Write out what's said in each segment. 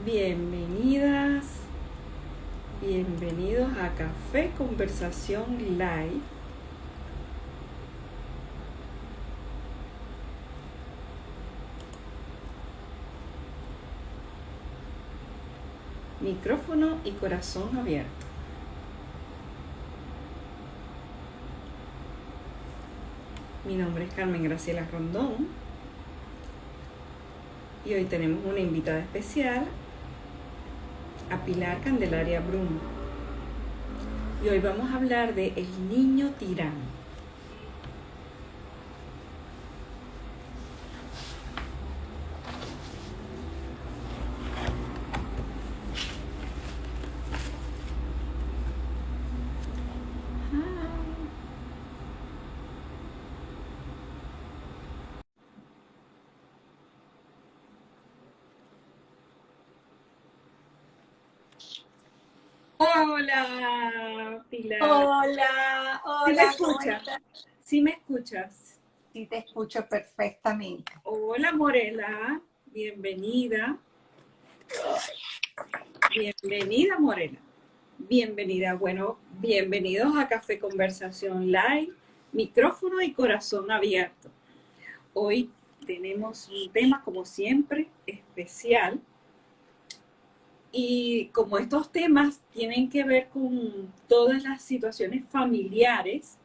Bienvenidas, bienvenidos a Café Conversación Live. Micrófono y corazón abierto. Mi nombre es Carmen Graciela Rondón y hoy tenemos una invitada especial, a Pilar Candelaria Bruno. Y hoy vamos a hablar de el niño tirano. Hola, Pilar. Hola, ¿Sí me hola, ¿cómo escuchas? estás? ¿Sí me escuchas? Sí, te escucho perfectamente. Hola, Morela. Bienvenida. Bienvenida, Morela. Bienvenida. Bueno, bienvenidos a Café Conversación Live, micrófono y corazón abierto. Hoy tenemos un tema, como siempre, especial. Y como estos temas tienen que ver con todas las situaciones familiares,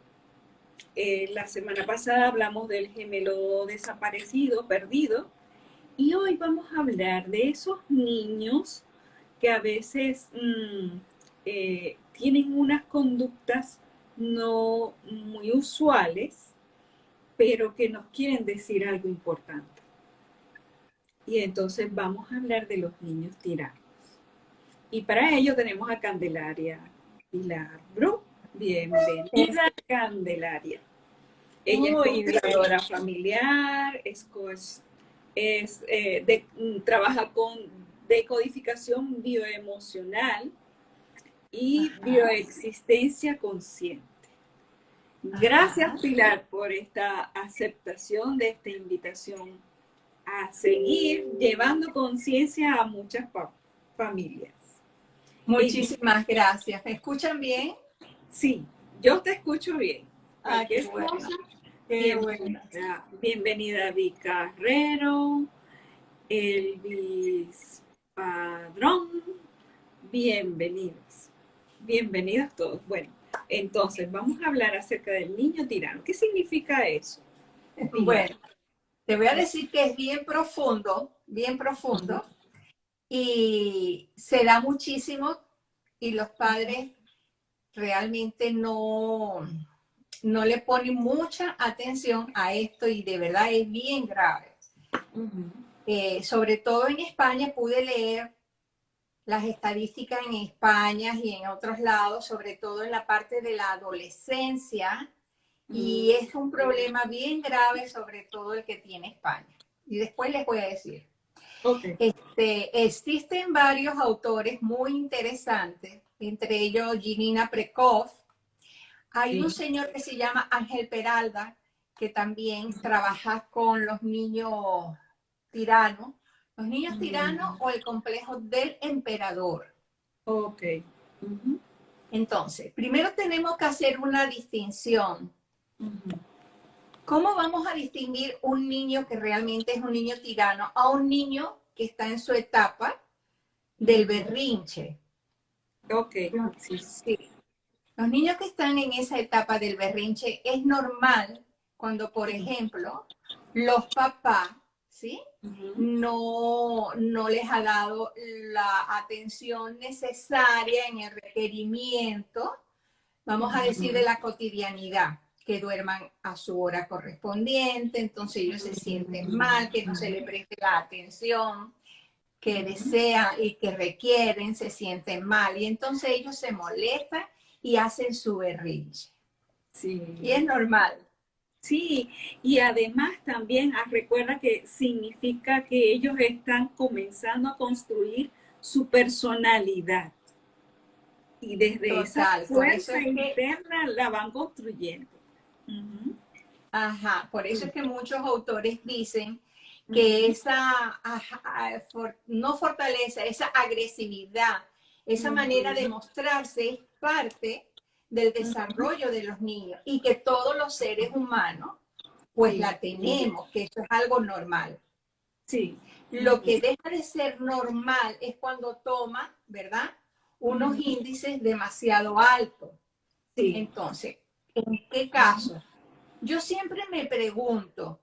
la semana pasada hablamos del gemelo desaparecido, perdido, y hoy vamos a hablar de esos niños que a veces tienen unas conductas no muy usuales, pero que nos quieren decir algo importante. Y entonces vamos a hablar de los niños tiranos. Y para ello tenemos a Candelaria Pilar Bru. Es Bienvenida, Candelaria. Ella es muy bien. consteladora familiar, trabaja con decodificación bioemocional y Ajá, bioexistencia consciente. Gracias, ajá. Pilar, por esta aceptación de esta invitación a seguir llevando conciencia a muchas familias. Ella, Muchísimas gracias. ¿Me escuchan bien? sí, yo te escucho bien. Ah, qué Cualquier cosa, bueno, qué bueno. bienvenida a Vi Carrero, Elvis Padrón, bienvenidos. Bienvenidos todos. Bueno, entonces vamos a hablar acerca del niño tirano. ¿Qué significa eso, Pilar? Bueno, te voy a decir que es bien profundo, y se da muchísimo y los padres realmente no le ponen mucha atención a esto y de verdad es bien grave. Sobre todo en España pude leer las estadísticas en España y en otros lados, sobre todo en la parte de la adolescencia, y es un problema bien grave, sobre todo el que tiene España. Y después les voy a decir. Ok. Existen varios autores muy interesantes, entre ellos Ginina Prekov. Hay un Sí. señor que se llama Ángel Peralta, que también trabaja con los niños tiranos. Los niños tiranos o el complejo del emperador. Ok. Ujú, Entonces, primero tenemos que hacer una distinción. ujú. ¿Cómo vamos a distinguir un niño que realmente es un niño tirano a un niño que está en su etapa del berrinche? Ok, sí. Sí. Los niños que están en esa etapa del berrinche es normal cuando, por ejemplo, los papás, ¿sí? Ujú, No les ha dado la atención necesaria en el requerimiento, vamos a decir, de la cotidianidad, que duerman a su hora correspondiente, entonces ellos se sienten mal, que no se les preste la atención que ujú. desean y que requieren, se sienten mal, y entonces ellos se molestan y hacen su berrinche. Y Sí. es normal. Sí, y además también recuerda que significa que ellos están comenzando a construir su personalidad y desde esa Total, por eso fuerza es que, interna la van construyendo. Ujú. ajá, por eso es que muchos autores dicen que esa, no fortaleza, esa agresividad, esa manera de mostrarse es parte del desarrollo de los niños y que todos los seres humanos pues la tenemos, que eso es algo normal. Sí. Lo que deja de ser normal es cuando toma, ¿verdad? Unos índices demasiado altos. Sí. Entonces, ¿en qué caso? Yo siempre me pregunto,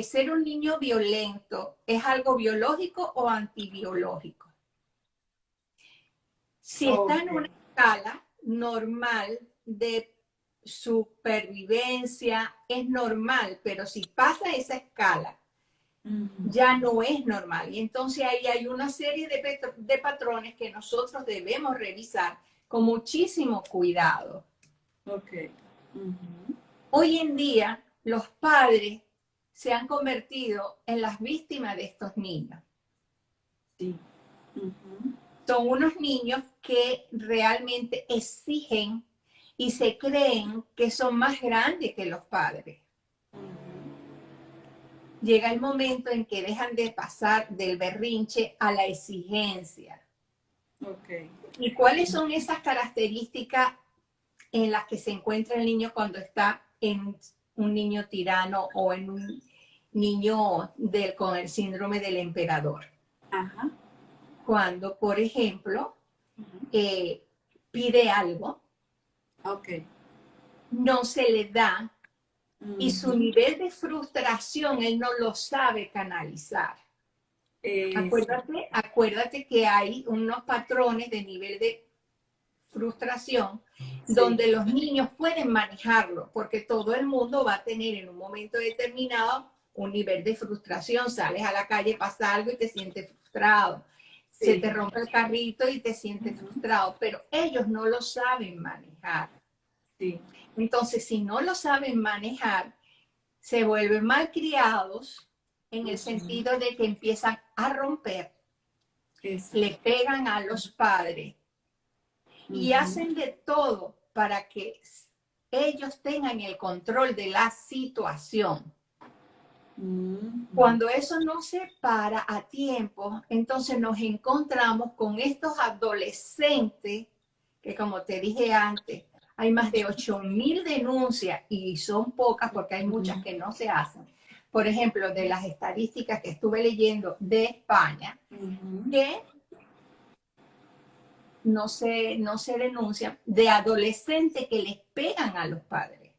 ¿ser un niño violento es algo biológico o antibiológico? Si está en una escala normal de supervivencia, es normal, pero si pasa esa escala, ya no es normal. Y entonces ahí hay una serie de patrones que nosotros debemos revisar con muchísimo cuidado. Okay. Hoy en día, los padres se han convertido en las víctimas de estos niños. Sí. Son unos niños que realmente exigen y se creen que son más grandes que los padres. Llega el momento en que dejan de pasar del berrinche a la exigencia. Okay. ¿Y cuáles son esas características en las que se encuentra el niño cuando está en un niño tirano o en un niño con el síndrome del emperador? Ajá. Cuando, por ejemplo, pide algo, Okay. no se le da y su nivel de frustración él no lo sabe canalizar. Acuérdate que hay unos patrones de nivel de frustración donde los niños pueden manejarlo, porque todo el mundo va a tener en un momento determinado un nivel de frustración. Sales a la calle, pasa algo y te sientes frustrado. Se te rompe el carrito y te sientes frustrado, pero ellos no lo saben manejar. Sí. Entonces, si no lo saben manejar, se vuelven malcriados en el sentido de que empiezan a romper, le pegan a los padres y hacen de todo para que ellos tengan el control de la situación. Cuando eso no se para a tiempo, entonces nos encontramos con estos adolescentes que, como te dije antes, hay más de 8.000 denuncias y son pocas porque hay muchas que no se hacen. Por ejemplo, de las estadísticas que estuve leyendo de España, que no se denuncian de adolescentes que les pegan a los padres.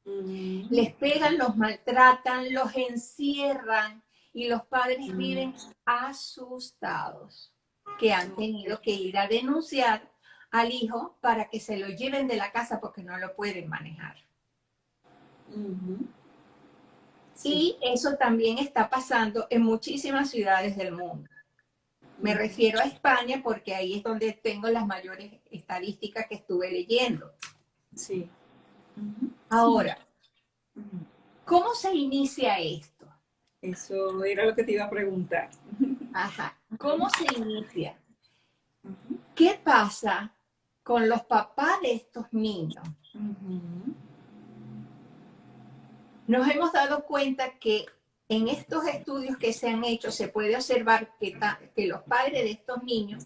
Les pegan, los maltratan, los encierran y los padres viven asustados que han tenido que ir a denunciar al hijo para que se lo lleven de la casa porque no lo pueden manejar. Y eso también está pasando en muchísimas ciudades del mundo. Me refiero a España porque ahí es donde tengo las mayores estadísticas que estuve leyendo. Sí. Ahora, ¿cómo se inicia esto? Eso era lo que te iba a preguntar. Ajá. ¿Cómo se inicia? ¿Qué pasa con los papás de estos niños? Nos hemos dado cuenta que en estos estudios que se han hecho se puede observar que los padres de estos niños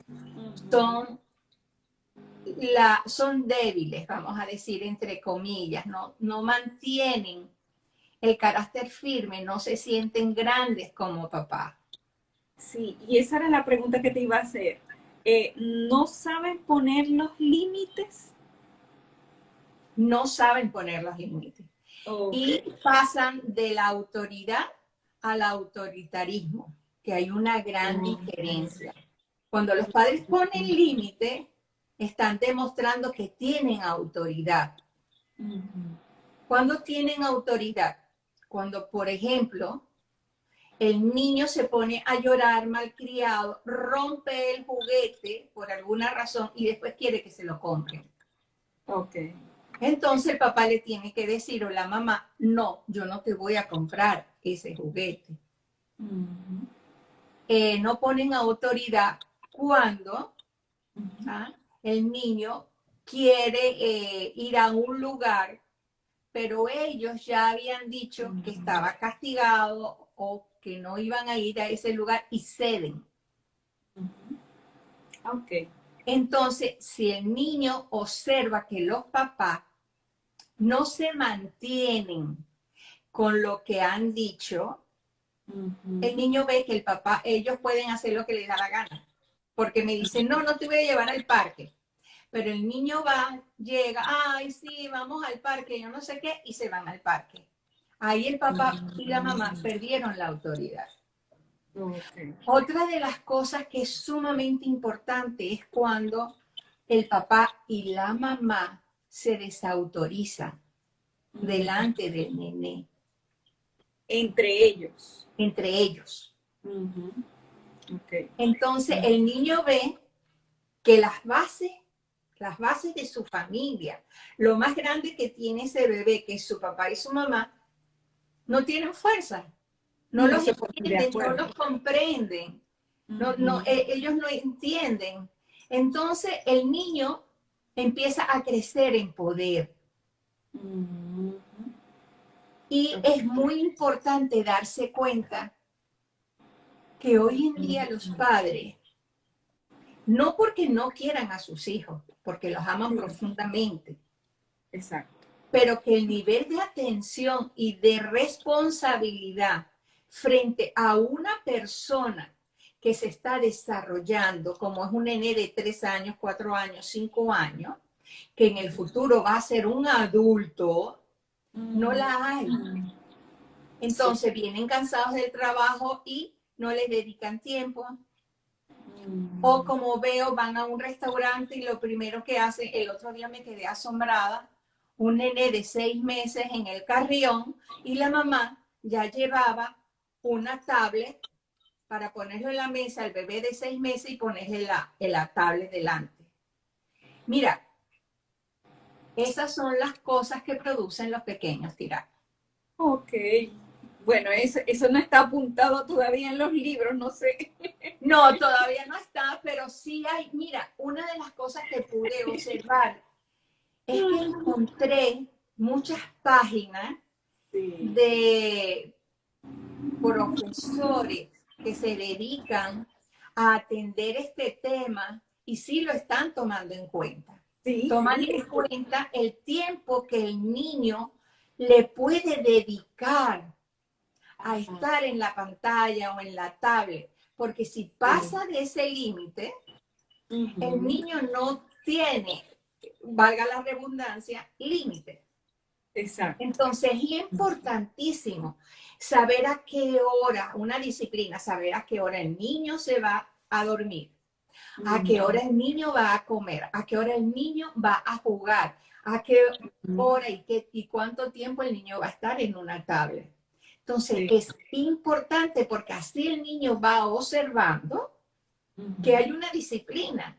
son débiles, vamos a decir, entre comillas, no mantienen el carácter firme, no se sienten grandes como papá. Sí, y esa era la pregunta que te iba a hacer. ¿No saben poner los límites? No saben poner los límites. Okay. Y pasan de la autoridad al autoritarismo, que hay una gran diferencia. Cuando los padres ponen límite, están demostrando que tienen autoridad. ¿Cuándo tienen autoridad? Cuando, por ejemplo, el niño se pone a llorar malcriado, rompe el juguete por alguna razón y después quiere que se lo compren. Okay. Entonces el papá le tiene que decir o la mamá, no, yo no te voy a comprar ese juguete. No ponen autoridad cuando el niño quiere ir a un lugar pero ellos ya habían dicho que estaba castigado o que no iban a ir a ese lugar y ceden. Ok. Entonces, si el niño observa que los papás no se mantienen con lo que han dicho, el niño ve que el papá, ellos pueden hacer lo que les da la gana. Porque me dicen, no, no te voy a llevar al parque. Pero el niño va, llega, ay, sí, vamos al parque, yo no sé qué, y se van al parque. Ahí el papá y la mamá perdieron la autoridad. Okay. Otra de las cosas que es sumamente importante es cuando el papá y la mamá se desautorizan delante del nené, Entre ellos. entre ellos. Okay. Entonces el niño ve que las bases de su familia, lo más grande que tiene ese bebé, que es su papá y su mamá, no tienen fuerza, no No los se ponen de entienden, no acuerdo. los comprenden, ellos no entienden. Entonces el niño empieza a crecer en poder. Y es muy importante darse cuenta que hoy en día los padres, no porque no quieran a sus hijos, porque los aman profundamente, Exacto. pero que el nivel de atención y de responsabilidad frente a una persona que se está desarrollando, como es un nene de 3 años, 4 años, 5 años, que en el futuro va a ser un adulto, no la hay. Entonces vienen cansados del trabajo y no les dedican tiempo. O como veo, van a un restaurante y lo primero que hacen, el otro día me quedé asombrada, un nene de 6 meses en el carrión y la mamá ya llevaba una tablet para ponerlo en la mesa al bebé de 6 meses y ponerle la tablet delante. Mira, esas son las cosas que producen los pequeños tiranos. Ok. Bueno, eso no está apuntado todavía en los libros, no sé. No, todavía no está, pero sí hay, mira, una de las cosas que pude observar es que encontré muchas páginas Sí. de profesores que se dedican a atender este tema y sí lo están tomando en cuenta. Sí, Toman sí. en cuenta el tiempo que el niño le puede dedicar a estar en la pantalla o en la tablet, porque si pasa de ese límite, el niño no tiene, valga la redundancia, límite. Exacto. Entonces es importantísimo saber a qué hora, una disciplina, saber a qué hora el niño se va a dormir, a qué hora el niño va a comer, a qué hora el niño va a jugar, a qué hora y cuánto tiempo el niño va a estar en una tablet. Entonces Sí. es importante porque así el niño va observando que hay una disciplina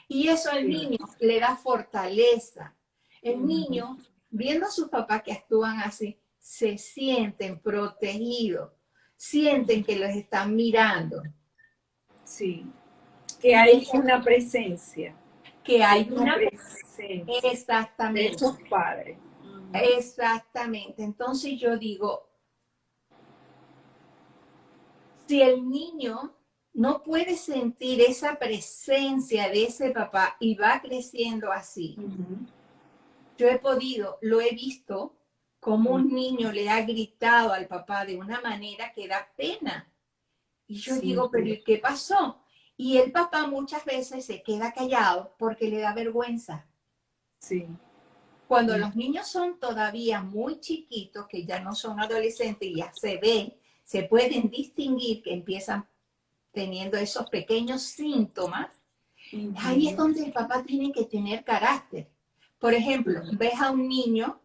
y eso al niño le da fortaleza. El niño, viendo a sus papás que actúan así, se sienten protegidos, sienten que los están mirando. Sí. Que Y hay es una presencia. que Hay hay una una... presencia de Exactamente, esos padres. exactamente. Entonces yo digo, si el niño no puede sentir esa presencia de ese papá y va creciendo así, yo lo he visto como un niño le ha gritado al papá de una manera que da pena. Y yo Sí, digo, pero ¿y qué pasó? Y el papá muchas veces se queda callado porque le da vergüenza. sí. Cuando los niños son todavía muy chiquitos, que ya no son adolescentes y ya se ven, se pueden distinguir que empiezan teniendo esos pequeños síntomas, ahí es donde el papá tiene que tener carácter. Por ejemplo, ves a un niño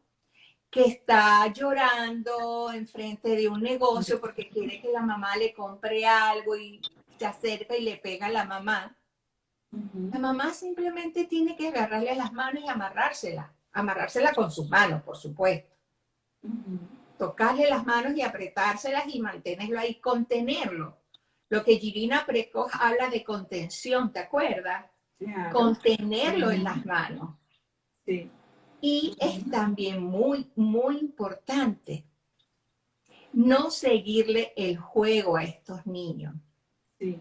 que está llorando enfrente de un negocio porque quiere que la mamá le compre algo y se acerca y le pega a la mamá. La mamá simplemente tiene que agarrarle las manos y amarrársela con sus manos, por supuesto. Tocarle las manos y apretárselas y mantenerlo ahí, contenerlo. Lo que Givina Precoz habla de contención, ¿te acuerdas? Claro. Contenerlo en las manos. Sí. Y es también muy, muy importante no seguirle el juego a estos niños. Sí.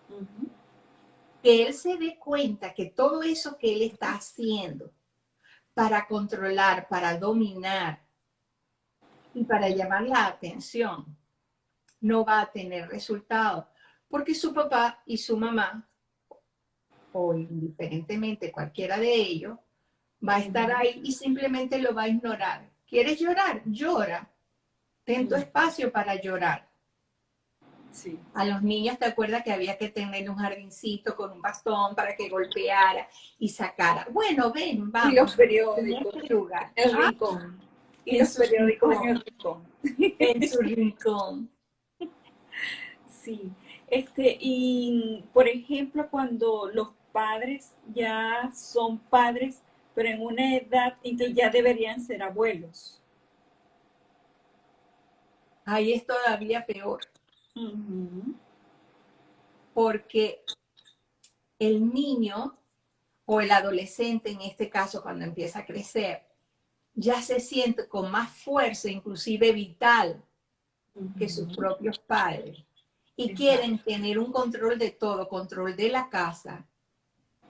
Ujú. Que él se dé cuenta que todo eso que él está haciendo para controlar, para dominar y para llamar la atención, no va a tener resultado, porque su papá y su mamá, o indiferentemente cualquiera de ellos, va a estar ahí y simplemente lo va a ignorar. ¿Quieres llorar? Llora. Ten tu espacio para llorar. Sí. A los niños, ¿te acuerdas que había que tener un jardincito con un bastón para que golpeara y sacara? Bueno, ven, Y los vamos, en periódicos este lugar. en el Ah, rincón. Y en los su periódicos en rincón, el rincón. en su rincón. Sí. Y por ejemplo, cuando los padres ya son padres, pero en una edad en que ya deberían ser abuelos. Ahí es todavía peor, Ujú. porque el niño o el adolescente, en este caso, cuando empieza a crecer, ya se siente con más fuerza, inclusive vital, que sus Ujú. propios padres. Y Exacto. quieren tener un control de todo, control de la casa,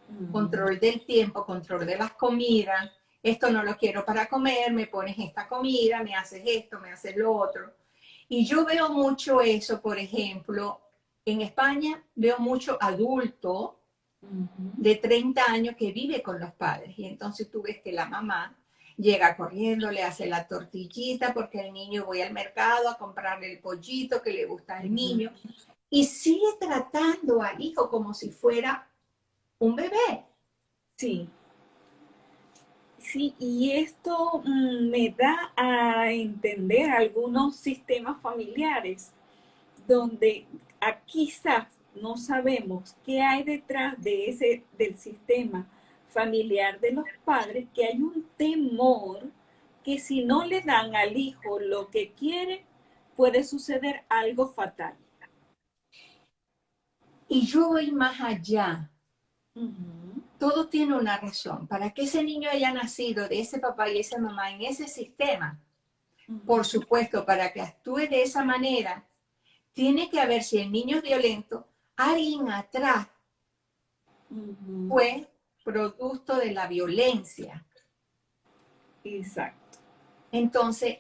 Ujú. control del tiempo, control de las comidas. Esto no lo quiero para comer, me pones esta comida, me haces esto, me haces lo otro. Y yo veo mucho eso, por ejemplo, en España veo mucho adulto Ujú. de 30 años que vive con los padres. Y entonces tú ves que la mamá llega corriendo, le hace la tortillita porque el niño voy al mercado a comprarle el pollito que le gusta al niño y sigue tratando al hijo como si fuera un bebé. Sí. Sí, y esto me da a entender algunos sistemas familiares donde quizás no sabemos qué hay detrás de del sistema familiar de los padres, que hay un temor que si no le dan al hijo lo que quiere, puede suceder algo fatal. Y yo voy más allá. Ujú. Todo tiene una razón. Para que ese niño haya nacido de ese papá y esa mamá en ese sistema, por Ujú. supuesto, para que actúe de esa manera, tiene que haber, si el niño es violento, alguien atrás Ujú. fue producto de la violencia. Exacto. Entonces,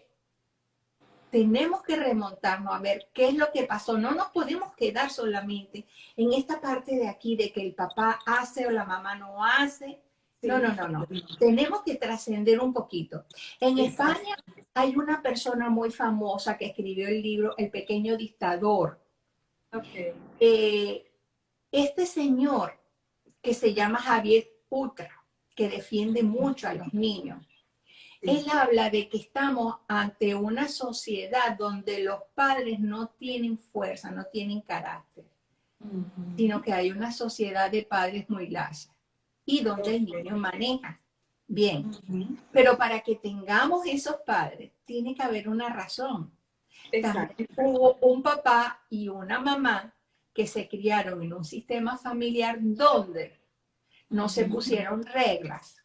tenemos que remontarnos a ver qué es lo que pasó. No nos podemos quedar solamente en esta parte de aquí de que el papá hace o la mamá no hace. No, Sí. no, no, no. Tenemos que trascender un poquito. En Exacto. España hay una persona muy famosa que escribió el libro El pequeño dictador. Ok. Eh, este señor que se llama Javier Utra, que defiende mucho a los niños. Sí. Él habla de que estamos ante una sociedad donde los padres no tienen fuerza, no tienen carácter, sino Ujú. que hay una sociedad de padres muy laxa y donde el Ok. niño maneja. Bien, Ujú. pero para que tengamos esos padres, tiene que haber una razón. También Exacto. hubo un papá y una mamá que se criaron en un sistema familiar donde no se Ujú. pusieron reglas,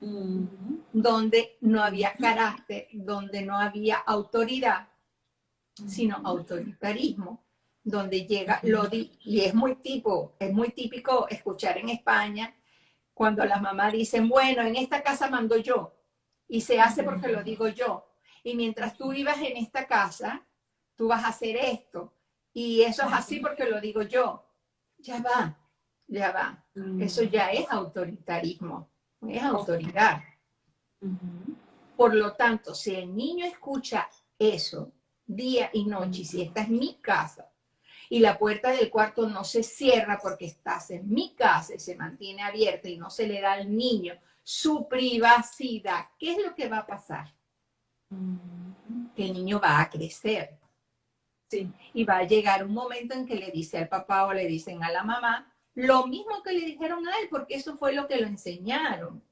Ujú. donde no había carácter, donde no había autoridad, sino Ujú. autoritarismo, donde llega lo y es muy típico escuchar en España cuando las mamás dicen, bueno, en esta casa mando yo y se hace porque lo digo yo. Y mientras tú vivas en esta casa, tú vas a hacer esto. Y eso es así porque lo digo yo. Ya va, ya va. Eso Ujú. ya es autoritarismo, es Ok. autoridad. Ujú. Por lo tanto, si el niño escucha eso día y noche, y si esta es mi casa y la puerta del cuarto no se cierra porque estás en mi casa y se mantiene abierta y no se le da al niño su privacidad, ¿qué es lo que va a pasar? Ujú. Que el niño va a crecer Sí, y va a llegar un momento en que le dice al papá o le dicen a la mamá lo mismo que le dijeron a él, porque eso fue lo que lo enseñaron.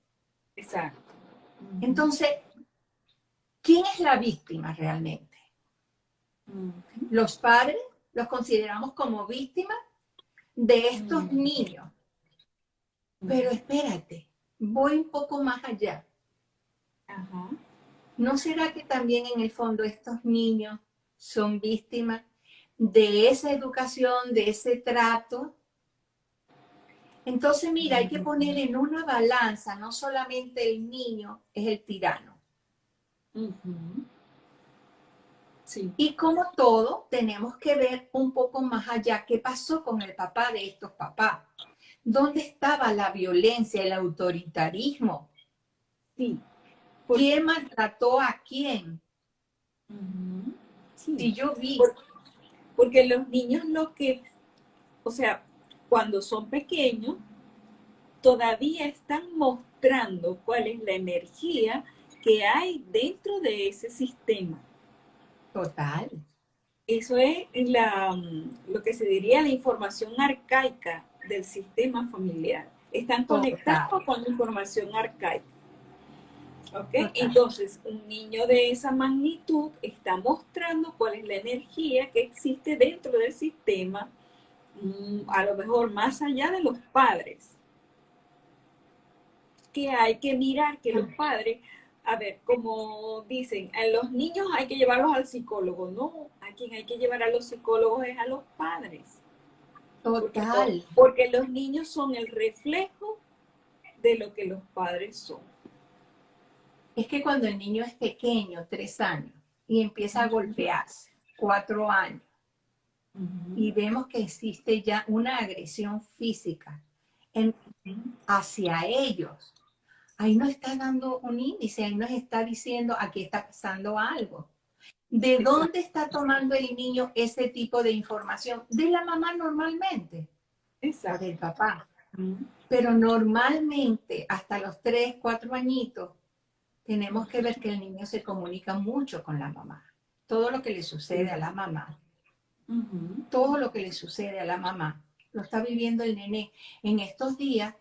exacto. Ujú. Entonces, ¿quién es la víctima realmente? Ujú. Los padres los consideramos como víctimas de estos Ujú. niños. Pero espérate, voy un poco más allá. Ajá. ¿No será que también en el fondo estos niños son víctimas de esa educación, de ese trato? Entonces, mira, hay que poner en una balanza, no solamente el niño es el tirano. Ujú. Sí. Y como todo, tenemos que ver un poco más allá qué pasó con el papá de estos papás. ¿Dónde estaba la violencia, el autoritarismo? Sí. Por- ¿Quién maltrató a quién? Ujú. Sí. Si yo vi, Por- Porque los niños lo que, o sea, cuando son pequeños, todavía están mostrando cuál es la energía que hay dentro de ese sistema. total, Eso es lo que se diría la información arcaica del sistema familiar. Están total, conectados con la información arcaica. ¿Ok? total. Entonces, un niño de esa magnitud está mostrando cuál es la energía que existe dentro del sistema, a lo mejor más allá de los padres, que hay que mirar que los padres, a ver, como dicen, a los niños hay que llevarlos al psicólogo. No, a quien hay que llevar a los psicólogos es a los padres, Total. porque los niños son el reflejo de lo que los padres son. Es que cuando el niño es pequeño, 3 años, y empieza a golpearse, 4 años, y vemos que existe ya una agresión física hacia ellos, ahí nos está dando un índice, ahí nos está diciendo aquí está pasando algo. ¿De Exacto. dónde está tomando el niño ese tipo de información? De la mamá normalmente o Exacto. del papá. Pero normalmente hasta los 3, 4 añitos tenemos que ver que el niño se comunica mucho con la mamá. Todo lo que le sucede a la mamá, todo lo que le sucede a la mamá, lo está viviendo el nené. En estos días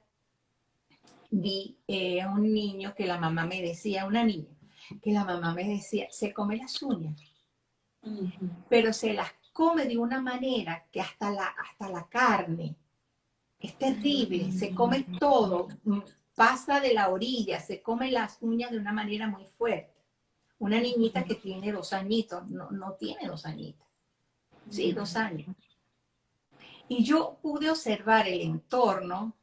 vi a un niño que la mamá me decía, una niña, que la mamá me decía, se come las uñas, pero se las come de una manera que hasta la carne es terrible, se come todo, pasa de la orilla, se come las uñas de una manera muy fuerte. Una niñita que tiene 2 añitos, no, no tiene 2 añitos, sí, 2 años. Y yo pude observar el entorno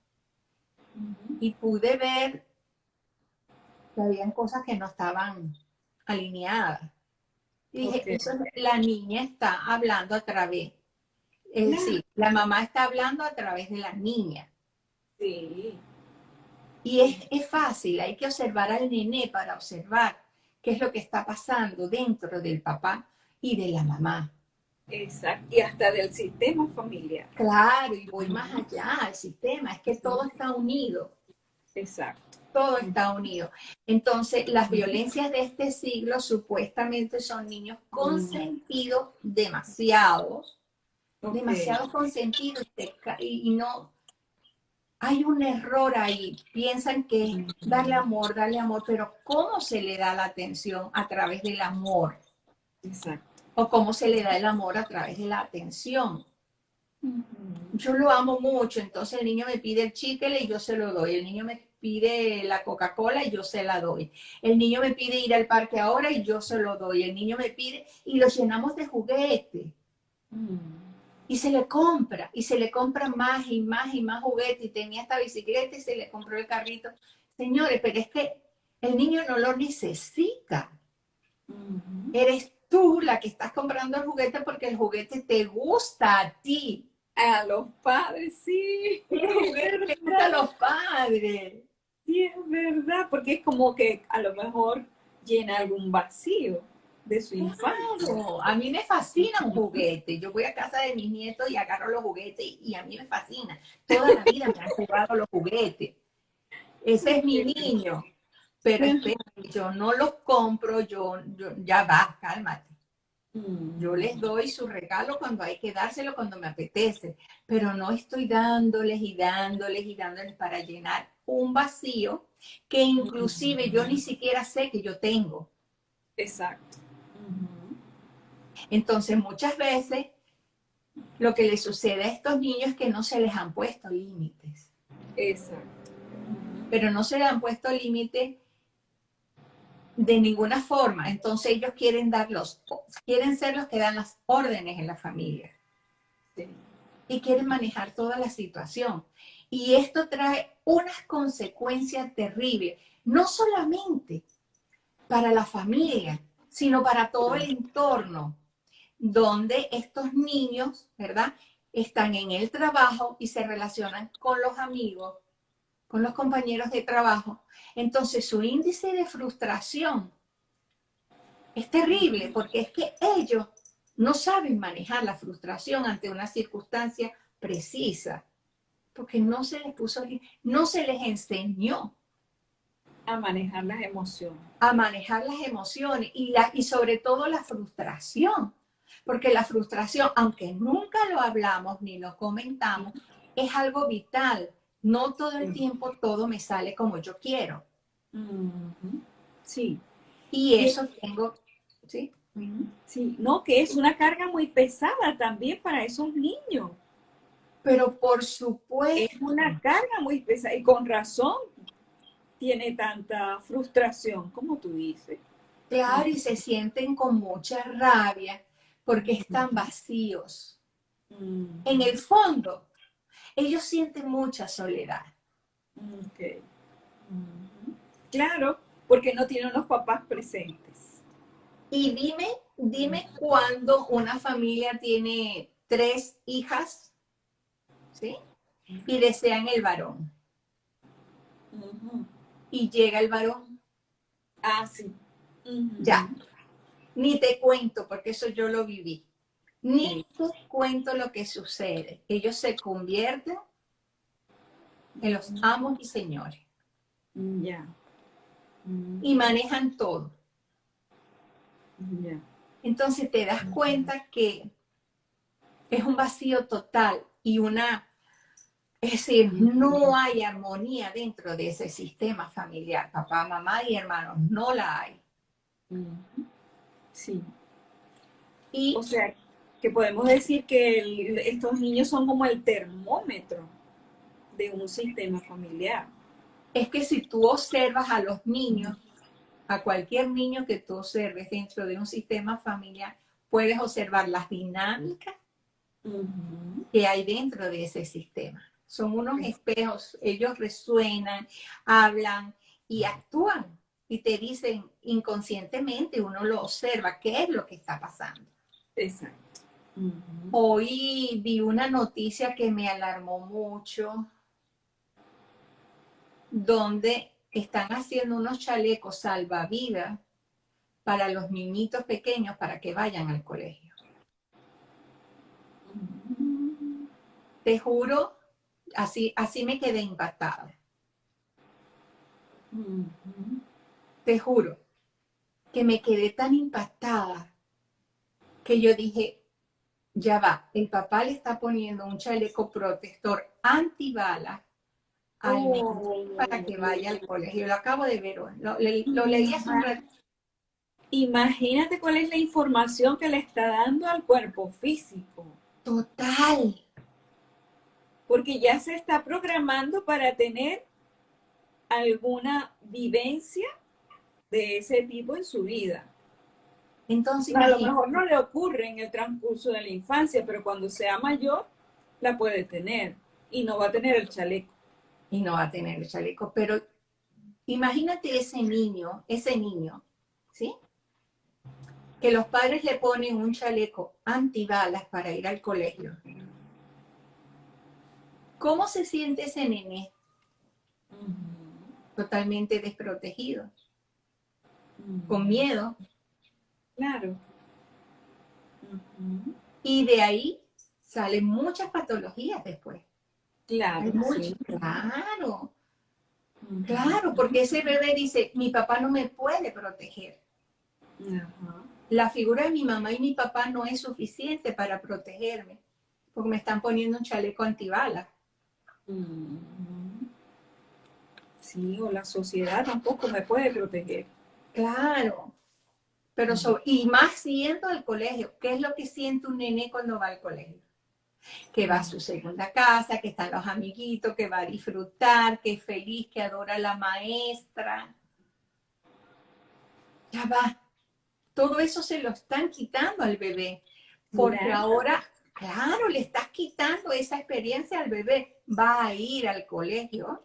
y pude ver que habían cosas que no estaban alineadas. Y dije, Ok. eso, la niña está hablando a través, es Claro. decir, la mamá está hablando a través de la niña. Sí. Y es fácil, hay que observar al nené para observar qué es lo que está pasando dentro del papá y de la mamá. Exacto. Y hasta del sistema familiar. Claro, y voy más allá al sistema, es que todo está unido, Exacto. todo está unido. Entonces, las violencias de este siglo supuestamente son niños consentidos demasiados, Ok. demasiado consentidos y no, hay un error ahí. Piensan que es darle amor, pero ¿cómo se le da la atención a través del amor? Exacto. ¿O cómo se le da el amor a través de la atención? Ujú. Yo lo amo mucho, entonces el niño me pide el chicle y yo se lo doy. El niño me pide la Coca-Cola y yo se la doy. El niño me pide ir al parque ahora y yo se lo doy. El niño me pide y lo llenamos de juguetes. Y se le compra más y más y más juguetes. Y tenía esta bicicleta y se le compró el carrito. Señores, pero es que el niño no lo necesita. Eres tú la que estás comprando el juguete porque el juguete te gusta a ti. A los padres, sí. El Es juguete le gusta a verdad. los padres. Sí, es verdad. Porque es como que a lo mejor llena algún vacío de su infancia. Claro, a mí me fascina un juguete. Yo voy a casa de mis nietos y agarro los juguetes y a mí me fascina. Toda la vida me han jugado los juguetes. Ese es mi niño. Pero espera, yo no los compro, ya va, cálmate. Yo les doy su regalo cuando hay que dárselo, cuando me apetece, pero no estoy dándoles y dándoles y dándoles para llenar un vacío que inclusive yo ni siquiera sé que yo tengo. Exacto. Entonces, muchas veces lo que les sucede a estos niños es que no se les han puesto límites, Exacto. pero no se les han puesto límites de ninguna forma. Entonces ellos quieren ser los que dan las órdenes en la familia. Sí. Y quieren manejar toda la situación. Y esto trae unas consecuencias terribles, no solamente para la familia, sino para todo el entorno, donde estos niños, ¿verdad? Están en el trabajo y se relacionan con los amigos, con los compañeros de trabajo. Entonces su índice de frustración es terrible porque es que ellos no saben manejar la frustración ante una circunstancia precisa, porque no se les puso, no se les enseñó A manejar las emociones. a manejar las emociones y sobre todo la frustración, porque la frustración, aunque nunca lo hablamos ni lo comentamos, es algo vital. No todo el tiempo todo me sale como yo quiero. Sí. Y Y, eso tengo, ¿sí? sí, no, que es una carga muy pesada también para esos niños. Pero por Es supuesto, una carga muy pesada y con razón tiene tanta frustración, como tú dices. claro, y se sienten con mucha rabia porque están vacíos. En el fondo, ellos sienten mucha soledad. Okay. Claro, porque no tienen los papás presentes. Y dime cuándo una familia tiene 3 hijas, ¿sí? Y desean el varón. Y llega el varón. Ah, sí. Ya, ni te cuento, porque eso yo lo viví. Ni Sí. te cuento lo que sucede. Ellos se convierten en los amos y señores. Ya. Y manejan todo. Ya. Entonces te das cuenta que es un vacío total y es decir, no hay armonía dentro de ese sistema familiar. Papá, mamá y hermanos, no la hay. Sí. O Y sea, que podemos decir que estos niños son como el termómetro de un sistema familiar. es que si tú observas a los niños, a cualquier niño que tú observes dentro de un sistema familiar, puedes observar las dinámicas que hay dentro de ese sistema. Son unos espejos, ellos resuenan, hablan y actúan y te dicen inconscientemente, uno lo observa, qué es lo que está pasando. Exacto. Hoy vi una noticia que me alarmó mucho, donde están haciendo unos chalecos salvavidas para los niñitos pequeños para que vayan al colegio. Te juro, así me quedé impactada. Te juro que me quedé tan impactada que yo dije, ya va, el papá le está poniendo un chaleco protector antibalas al niño para que vaya al colegio. Lo acabo de ver hoy, lo leí hace un rato. Imagínate cuál es la información que le está dando al cuerpo físico, Total. porque ya se está programando para tener alguna vivencia de ese tipo en su vida. Entonces A lo imagínate, mejor no le ocurre en el transcurso de la infancia, pero cuando sea mayor la puede tener y no va a tener el chaleco. y no va a tener el chaleco, pero imagínate ese niño, ¿sí? Que los padres le ponen un chaleco antibalas para ir al colegio. ¿Cómo se siente ese nene? Totalmente desprotegido, con miedo. Claro. Y de ahí salen muchas patologías después. Hay Claro, muchas, sí. claro, claro, porque ese bebé dice, mi papá no me puede proteger. Ajá. La figura de mi mamá y mi papá no es suficiente para protegerme, porque me están poniendo un chaleco antibalas. Sí, o la sociedad tampoco me puede proteger. Claro, pero y más siendo al colegio. ¿Qué es lo que siente un nene cuando va al colegio? Que va a su segunda casa, que están los amiguitos, que va a disfrutar, que es feliz, que adora a la maestra. ya va, todo eso se lo están quitando al bebé, porque Mira, ahora, claro, le estás quitando esa experiencia al bebé. Va a ir al colegio,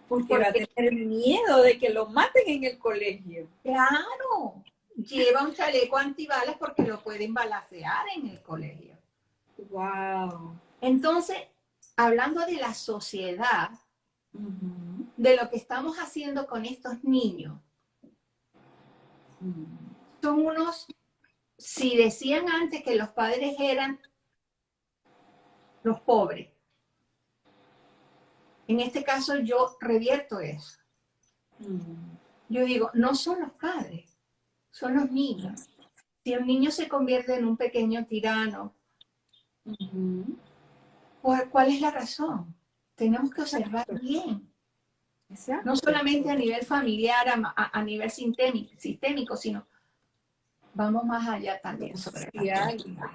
porque va a porque, tener miedo de que lo maten en el colegio. claro, lleva un chaleco antibalas porque lo pueden balacear en el colegio. Wow. Entonces, hablando de la sociedad, Ujú, de lo que estamos haciendo con estos niños, ujú. son unos, si decían antes que los padres eran los pobres, en este caso yo revierto eso. Mm, Yo digo, no son los padres, son los niños. Si un niño se convierte en un pequeño tirano, ujú. ¿cuál es la razón? Tenemos que observar Exacto, bien, no exacto. solamente a nivel familiar, a nivel sistémico, sino vamos más allá también sobre la Social, sociedad.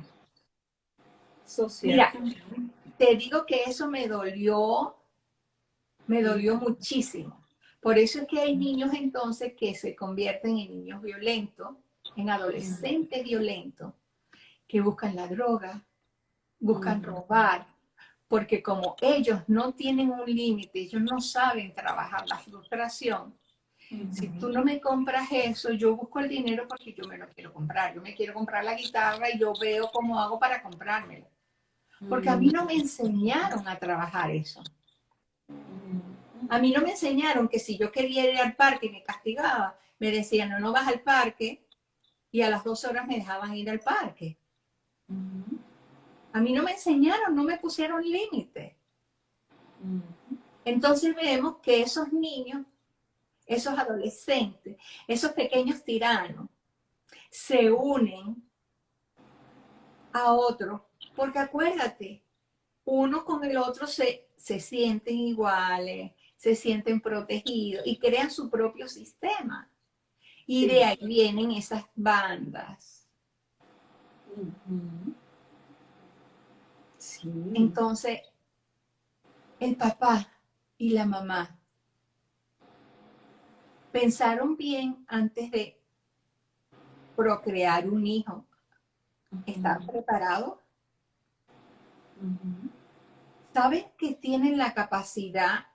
social Mira, también. te digo que eso me dolió muchísimo. Por eso es que hay niños entonces que se convierten en niños violentos, en adolescentes violentos, que buscan la droga, buscan Ujú, robar, porque como ellos no tienen un límite, ellos no saben trabajar la frustración. Si tú ujú, no me compras eso, yo busco el dinero porque yo me lo quiero comprar. Yo me quiero comprar la guitarra y yo veo cómo hago para comprármela. Porque a mí no me enseñaron a trabajar eso. A mí no me enseñaron que si yo quería ir al parque y me castigaba, me decían, no, no vas al parque, y a las 2 horas me dejaban ir al parque. ujú, A mí no me enseñaron, no me pusieron límites. ujú. Entonces vemos que esos niños, esos adolescentes, esos pequeños tiranos, se unen a otros, porque acuérdate, uno con el otro se sienten iguales, se sienten protegidos y crean su propio sistema. Y de Sí. ahí vienen esas bandas. Ujú. Sí. Entonces, el papá y la mamá pensaron bien antes de procrear un hijo. ¿Están Ujú, preparados? ujú, ¿Saben que tienen la capacidad?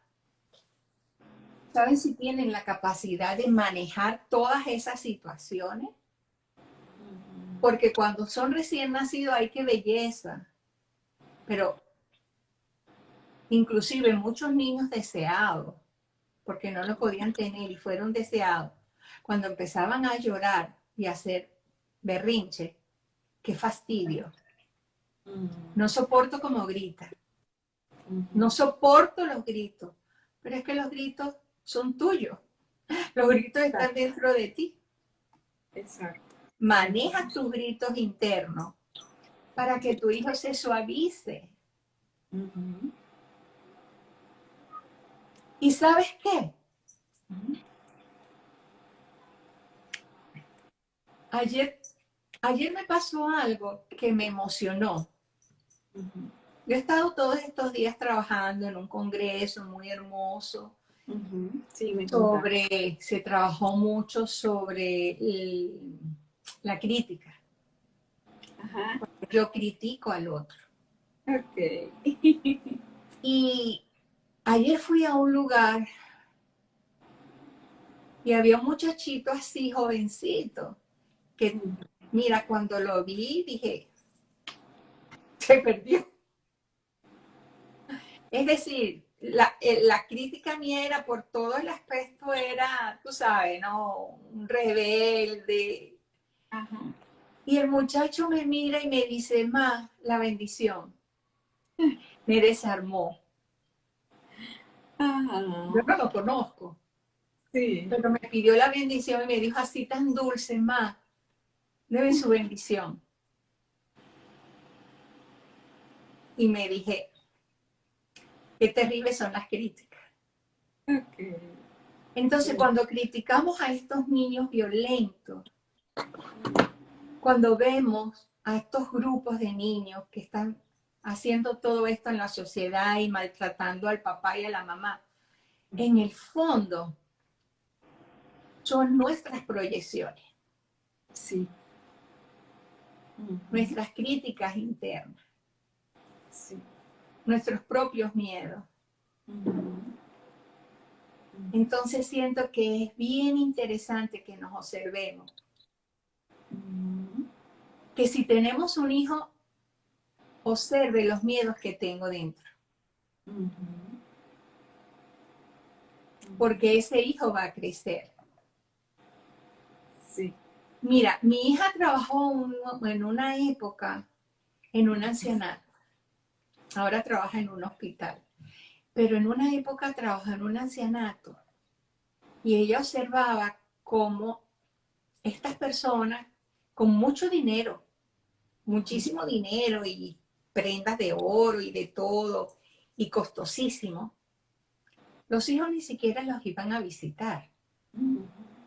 ¿Saben si tienen la capacidad de manejar todas esas situaciones? ujú. Porque cuando son recién nacidos hay que belleza, pero inclusive muchos niños deseados, porque no lo podían tener y fueron deseados, cuando empezaban a llorar y a hacer berrinche, qué fastidio. No soporto como grita, no Ujú. soporto los gritos, pero es que los gritos son tuyos, los gritos están Exacto, dentro de ti. exacto. Maneja tus gritos internos para que tu hijo se suavice. Ujú, ¿Y sabes qué? ujú, Ayer, ayer me pasó algo que me emocionó. ujú, Yo he estado todos estos días trabajando en un congreso muy hermoso ujú. Sí, me contaba. se trabajó mucho sobre la crítica. Ajá. Yo critico al otro. Ok. Y ayer fui a un lugar y había un muchachito así, jovencito, que Ujú. mira, cuando lo vi dije, se perdió. Es decir, la crítica mía era por todo el aspecto, era, tú sabes, ¿no? Un rebelde. Ajá. Y el muchacho me mira y me dice, ma, la bendición. Me desarmó. Yo Ajá. no lo conozco, Sí. pero me pidió la bendición y me dijo así tan dulce, ma, debe su bendición. Y me dije, qué terribles son las críticas. Ok. Entonces, Sí. cuando criticamos a estos niños violentos, cuando vemos a estos grupos de niños que están haciendo todo esto en la sociedad y maltratando al papá y a la mamá, en el fondo son nuestras proyecciones, Sí. Ujú. nuestras críticas internas, Sí. nuestros propios miedos. Ujú. Entonces siento que es bien interesante que nos observemos, Ujú. que si tenemos un hijo, observe los miedos que tengo dentro, Ujú. porque ese hijo va a crecer. Sí. Mira, mi hija trabajó en una época en un ancianato, ahora trabaja en un hospital, pero en una época trabajó en un ancianato y ella observaba cómo estas personas con mucho dinero, muchísimo dinero y prendas de oro y de todo, y costosísimo, los hijos ni siquiera los iban a visitar. Ujú.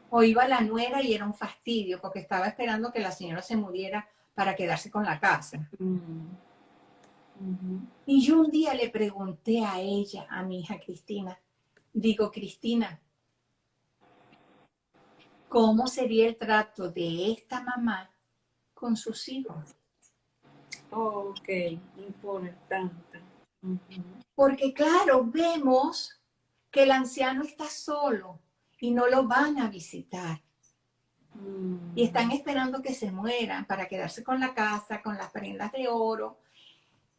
O iba la nuera y era un fastidio porque estaba esperando que la señora se muriera para quedarse con la casa. Ujú. Ujú. Y yo un día le pregunté a ella, a mi hija Cristina, digo, Cristina, ¿cómo sería el trato de esta mamá con sus hijos? Ok, importante. Ujú. Porque claro, vemos que el anciano está solo y no lo van a visitar. Y están Mm. esperando que se mueran para quedarse con la casa, con las prendas de oro.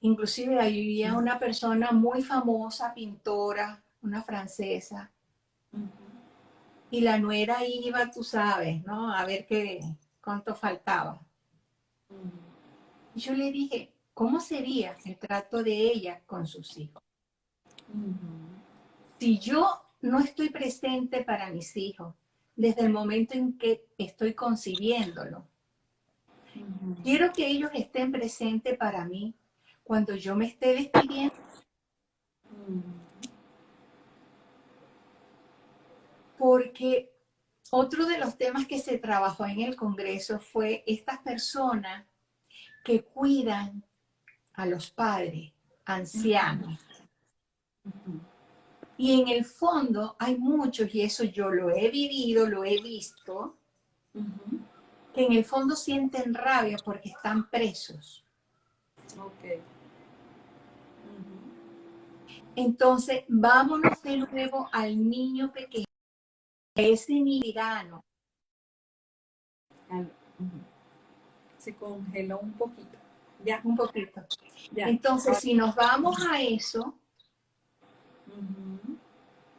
Inclusive había una persona muy famosa, pintora, una francesa, Ujú. y la nuera iba, tú sabes, ¿no? A ver cuánto faltaba. Ujú. Y yo le dije, ¿cómo sería el trato de ella con sus hijos? Ujú. Si yo no estoy presente para mis hijos desde el momento en que estoy concibiéndolo, Ujú. quiero que ellos estén presentes para mí cuando yo me esté despidiendo, Ujú. porque otro de los temas que se trabajó en el Congreso fue estas personas que cuidan a los padres ancianos. Ujú. Y en el fondo hay muchos, y eso yo lo he vivido, lo he visto, Ujú. que en el fondo sienten rabia porque están presos. Ok. Ujú. Entonces, vámonos de nuevo al niño pequeño, ese niño tirano, Ujú. Se congeló un poquito. Ya, un poquito. ya. Entonces, Ahora. si nos vamos a eso, Ujú.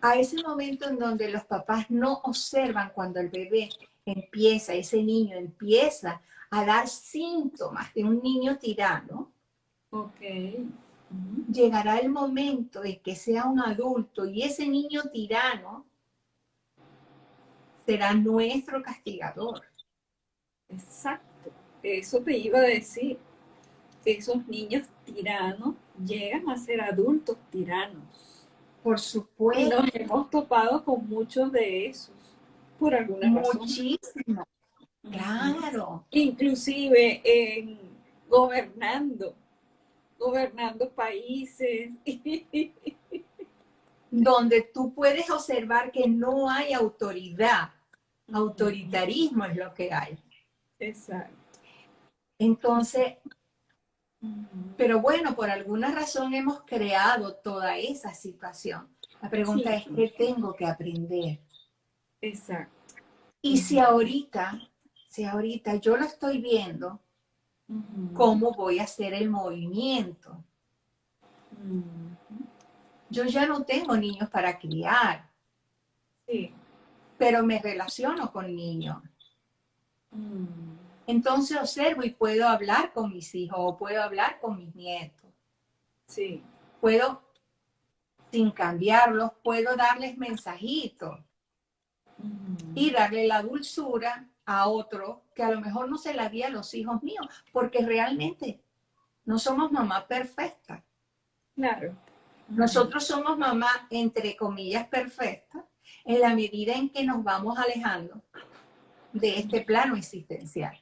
a ese momento en donde los papás no observan cuando el bebé empieza, ese niño empieza a dar síntomas de un niño tirano, Ok. Ujú. llegará el momento en que sea un adulto y ese niño tirano será nuestro castigador. Exacto. Eso te iba a decir. Esos niños tiranos llegan a ser adultos tiranos. Por Y supuesto, nos hemos topado con muchos de esos, por alguna razón. muchísimo, Ujú. claro. Inclusive gobernando, gobernando países. Donde tú puedes observar que no hay autoridad, Ujú. autoritarismo es lo que hay. Exacto. Entonces, Ujú. pero bueno, por alguna razón hemos creado toda esa situación. La pregunta Sí, es, ¿qué tengo que aprender? exacto. Y Ujú. si ahorita yo lo estoy viendo, Ujú. ¿cómo voy a hacer el movimiento? Ujú. Yo ya no tengo niños para criar, Sí. pero me relaciono con niños. Ujú. Entonces observo y puedo hablar con mis hijos o puedo hablar con mis nietos. Sí. Puedo, sin cambiarlos, puedo darles mensajitos y Ujú. darle la dulzura a otro que a lo mejor no se la di a los hijos míos, porque realmente no somos mamá perfecta. Claro. Ujú. Nosotros somos mamá, entre comillas, perfecta, en la medida en que nos vamos alejando de este plano existencial.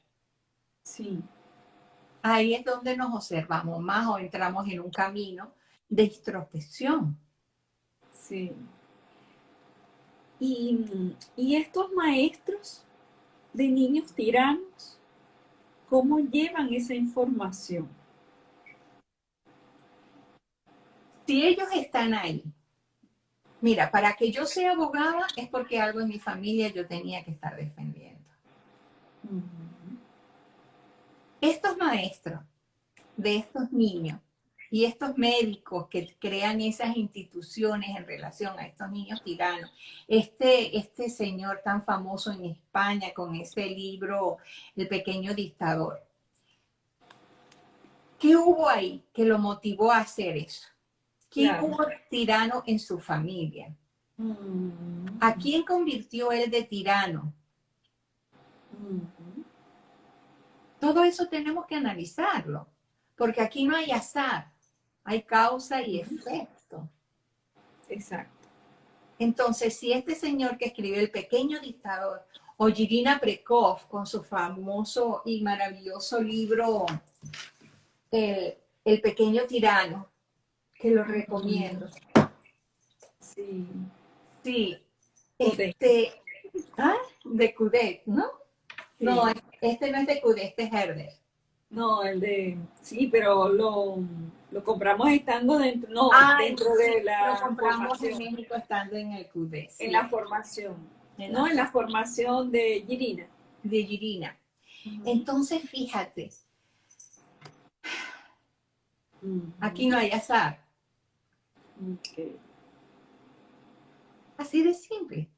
Sí. Ahí es donde nos observamos más o entramos en un camino de introspección. Sí. Y estos maestros de niños tiranos, ¿cómo llevan esa información? Si ellos están ahí, mira, para que yo sea abogada es porque algo en mi familia yo tenía que estar defendiendo. Estos maestros de estos niños y estos médicos que crean esas instituciones en relación a estos niños tiranos, este señor tan famoso en España con ese libro, El pequeño dictador, ¿qué hubo ahí que lo motivó a hacer eso? ¿Quién Claro. hubo tirano en su familia? Mm, ¿A quién convirtió él de tirano? mm, Todo eso tenemos que analizarlo, porque aquí no hay azar, hay causa y efecto. exacto. Entonces, si este señor que escribió El pequeño dictador, o Jirina Prekov con su famoso y maravilloso libro El pequeño tirano, que lo recomiendo. Sí. Sí, Poder. de Coudet, ¿no? No, Sí. este no es de Coudet, este es Herder. No, el de, sí, pero lo compramos estando dentro, no, Ay, dentro sí, de lo la compramos en formación, México estando en el Coudet, en sí, la formación, en no la en la formación de Girina. de Jirina. Ujú. Entonces, fíjate, aquí no Ujú. hay azar. Ok. Así de simple.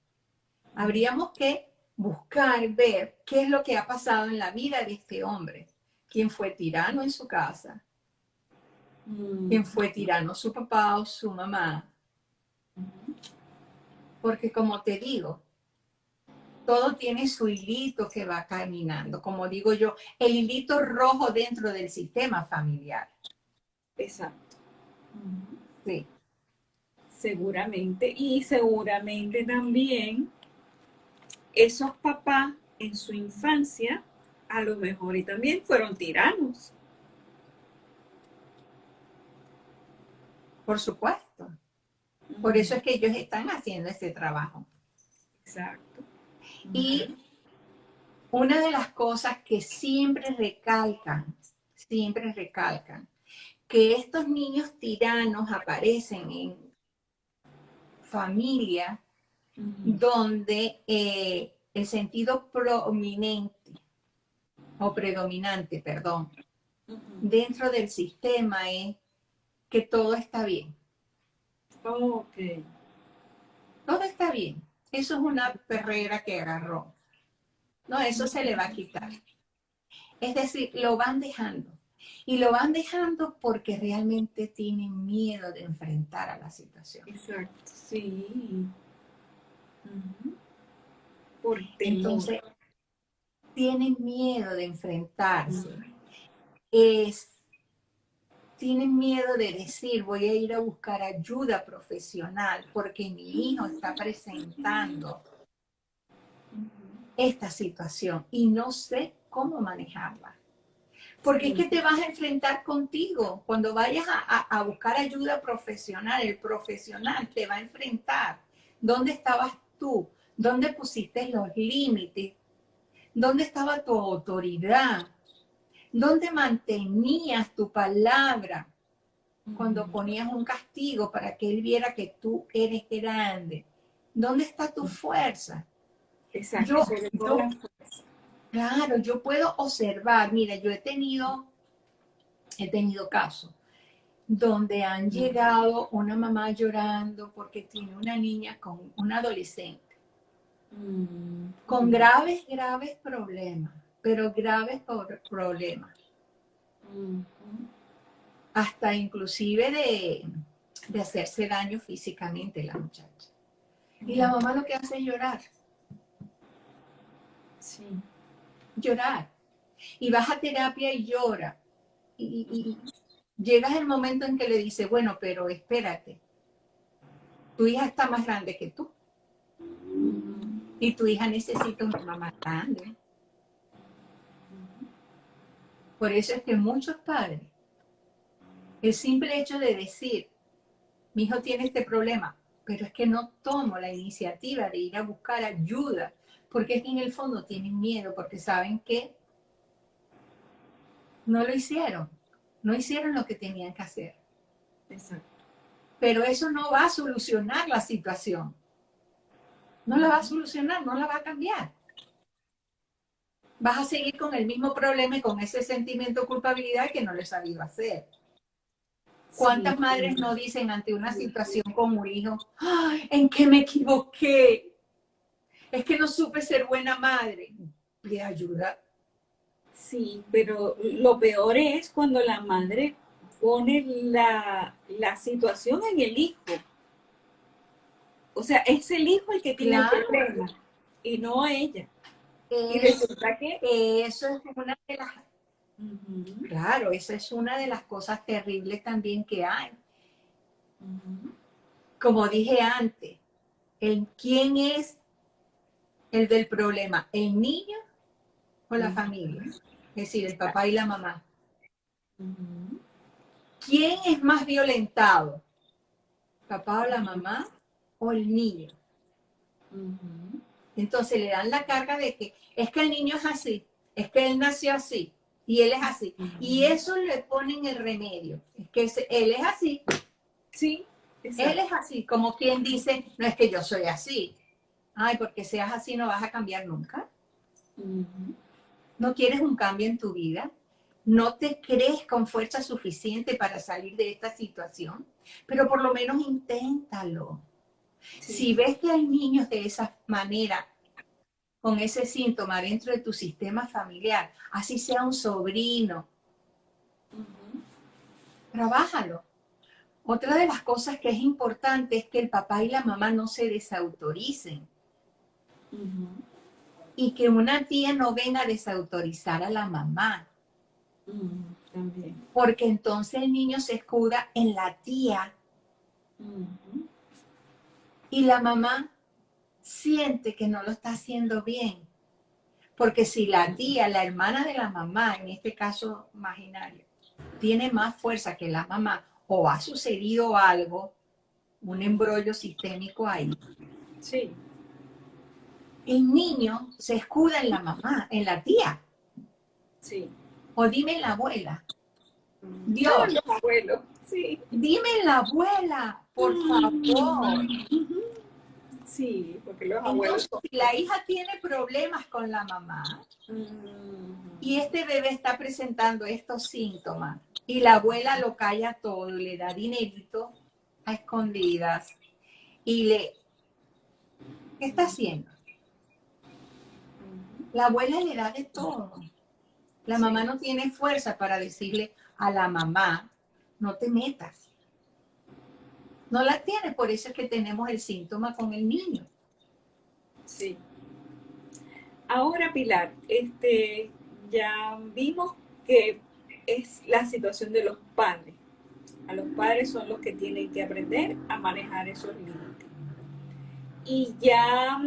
Habríamos que buscar, ver qué es lo que ha pasado en la vida de este hombre. ¿Quién fue tirano en su casa? ¿Quién fue tirano su papá o su mamá? Porque como te digo, todo tiene su hilito que va caminando. Como digo yo, el hilito rojo dentro del sistema familiar. Exacto. Ujú. Sí, Seguramente. Y seguramente también esos papás en su infancia, a lo mejor y también fueron tiranos. por supuesto. Por eso Ujú. es que ellos están haciendo ese trabajo. Exacto. Y Ujú. una de las cosas que siempre recalcan, que estos niños tiranos aparecen en familias Ujú. donde el sentido prominente o predominante, perdón, Ujú. dentro del sistema es que todo está bien. Ok. Todo está bien. Eso es una perrera que agarró. No, eso se le va a quitar. Es decir, lo van dejando. Y lo van dejando porque realmente tienen miedo de enfrentar a la situación. Exacto, sí. Ujú. Por temor. Entonces, tienen miedo de enfrentarse. Ujú. Es, tienen miedo de decir, voy a ir a buscar ayuda profesional porque mi hijo está presentando esta situación y no sé cómo manejarla. Porque es Sí, que te vas a enfrentar contigo. Cuando vayas a buscar ayuda profesional, el profesional te va a enfrentar. ¿Dónde estabas tú? ¿Dónde pusiste los límites? ¿Dónde estaba tu autoridad? ¿Dónde mantenías tu palabra cuando ujú. ponías un castigo para que él viera que tú eres grande? ¿Dónde está tu fuerza? Exacto, Yo, sobre todo yo, la fuerza. claro, yo puedo observar, mira, yo he tenido casos donde han llegado una mamá llorando porque tiene una niña con una adolescente con Ujú. graves problemas, pero graves problemas, Ujú. hasta inclusive de hacerse daño físicamente la muchacha. Y la mamá lo que hace es llorar, Sí, llorar. Y vas a terapia y llora. Y llegas el momento en que le dice, bueno, pero espérate, tu hija está más grande que tú y tu hija necesita una mamá grande. Por eso es que muchos padres, el simple hecho de decir, mi hijo tiene este problema, pero es que no tomo la iniciativa de ir a buscar ayuda, porque es que en el fondo tienen miedo, porque saben que no lo hicieron, no hicieron lo que tenían que hacer. Exacto. Pero eso no va a solucionar la situación. No la va a solucionar, no la va a cambiar. Vas a seguir con el mismo problema y con ese sentimiento de culpabilidad que no le he sabido hacer. ¿Cuántas Sí, madres no dicen ante una situación con un hijo, "Ay, ¿en qué me equivoqué? Es que no supe ser buena madre"? Pide ayuda. sí, pero lo peor es cuando la madre pone la situación en el hijo. O sea, es el hijo el que tiene el Claro, problema y no ella. Y es, resulta que... eso es una de las, Ujú, claro, esa es una de las cosas terribles también que hay. ujú, Como dije antes, ¿quién es el del problema? ¿El niño o la ujú, familia? Es decir, el papá y la mamá. ujú, ¿Quién es más violentado? ¿Papá o la mamá o el niño? ujú, Entonces le dan la carga de que es que el niño es así, es que él nació así y él es así. Y ujú. eso le ponen el remedio. Es que él Sí, él exacto. es así, como quien dice, no es que yo soy así. Ay, porque seas así no vas a cambiar nunca. Ujú, ¿No quieres un cambio en tu vida? ¿No te crees con fuerza suficiente para salir de esta situación? Pero por lo menos inténtalo. Si sí, ves que hay niños de esa manera, con ese síntoma dentro de tu sistema familiar, así sea un sobrino, ujú, trabájalo. Otra de las cosas que es importante es que el papá y la mamá no se desautoricen ujú, y que una tía no venga a desautorizar a la mamá, ujú, también. porque entonces el niño se escuda en la tía Ujú, y la mamá siente que no lo está haciendo bien. Porque si la tía, la hermana de la mamá, en este caso imaginario, tiene más fuerza que la mamá o ha sucedido algo, un embrollo sistémico ahí, sí, el niño se escuda en la mamá, en la tía, sí. o dime en la abuela. Ah, Dios, los abuelos, sí. dime en la abuela, por favor. Ujú, sí, porque los abuelos Entonces, son... si la hija tiene problemas con la mamá Ujú, y este bebé está presentando estos síntomas y la abuela lo calla todo y le da dinerito a escondidas y ¿qué está haciendo? ujú, La abuela le da de todo. La mamá sí, no tiene fuerza para decirle a la mamá, no te metas. No la tiene, por eso es que tenemos el síntoma con el niño. sí. Ahora, Pilar, ya vimos que es la situación de los padres. A los padres son los que tienen que aprender a manejar esos límites. Y ya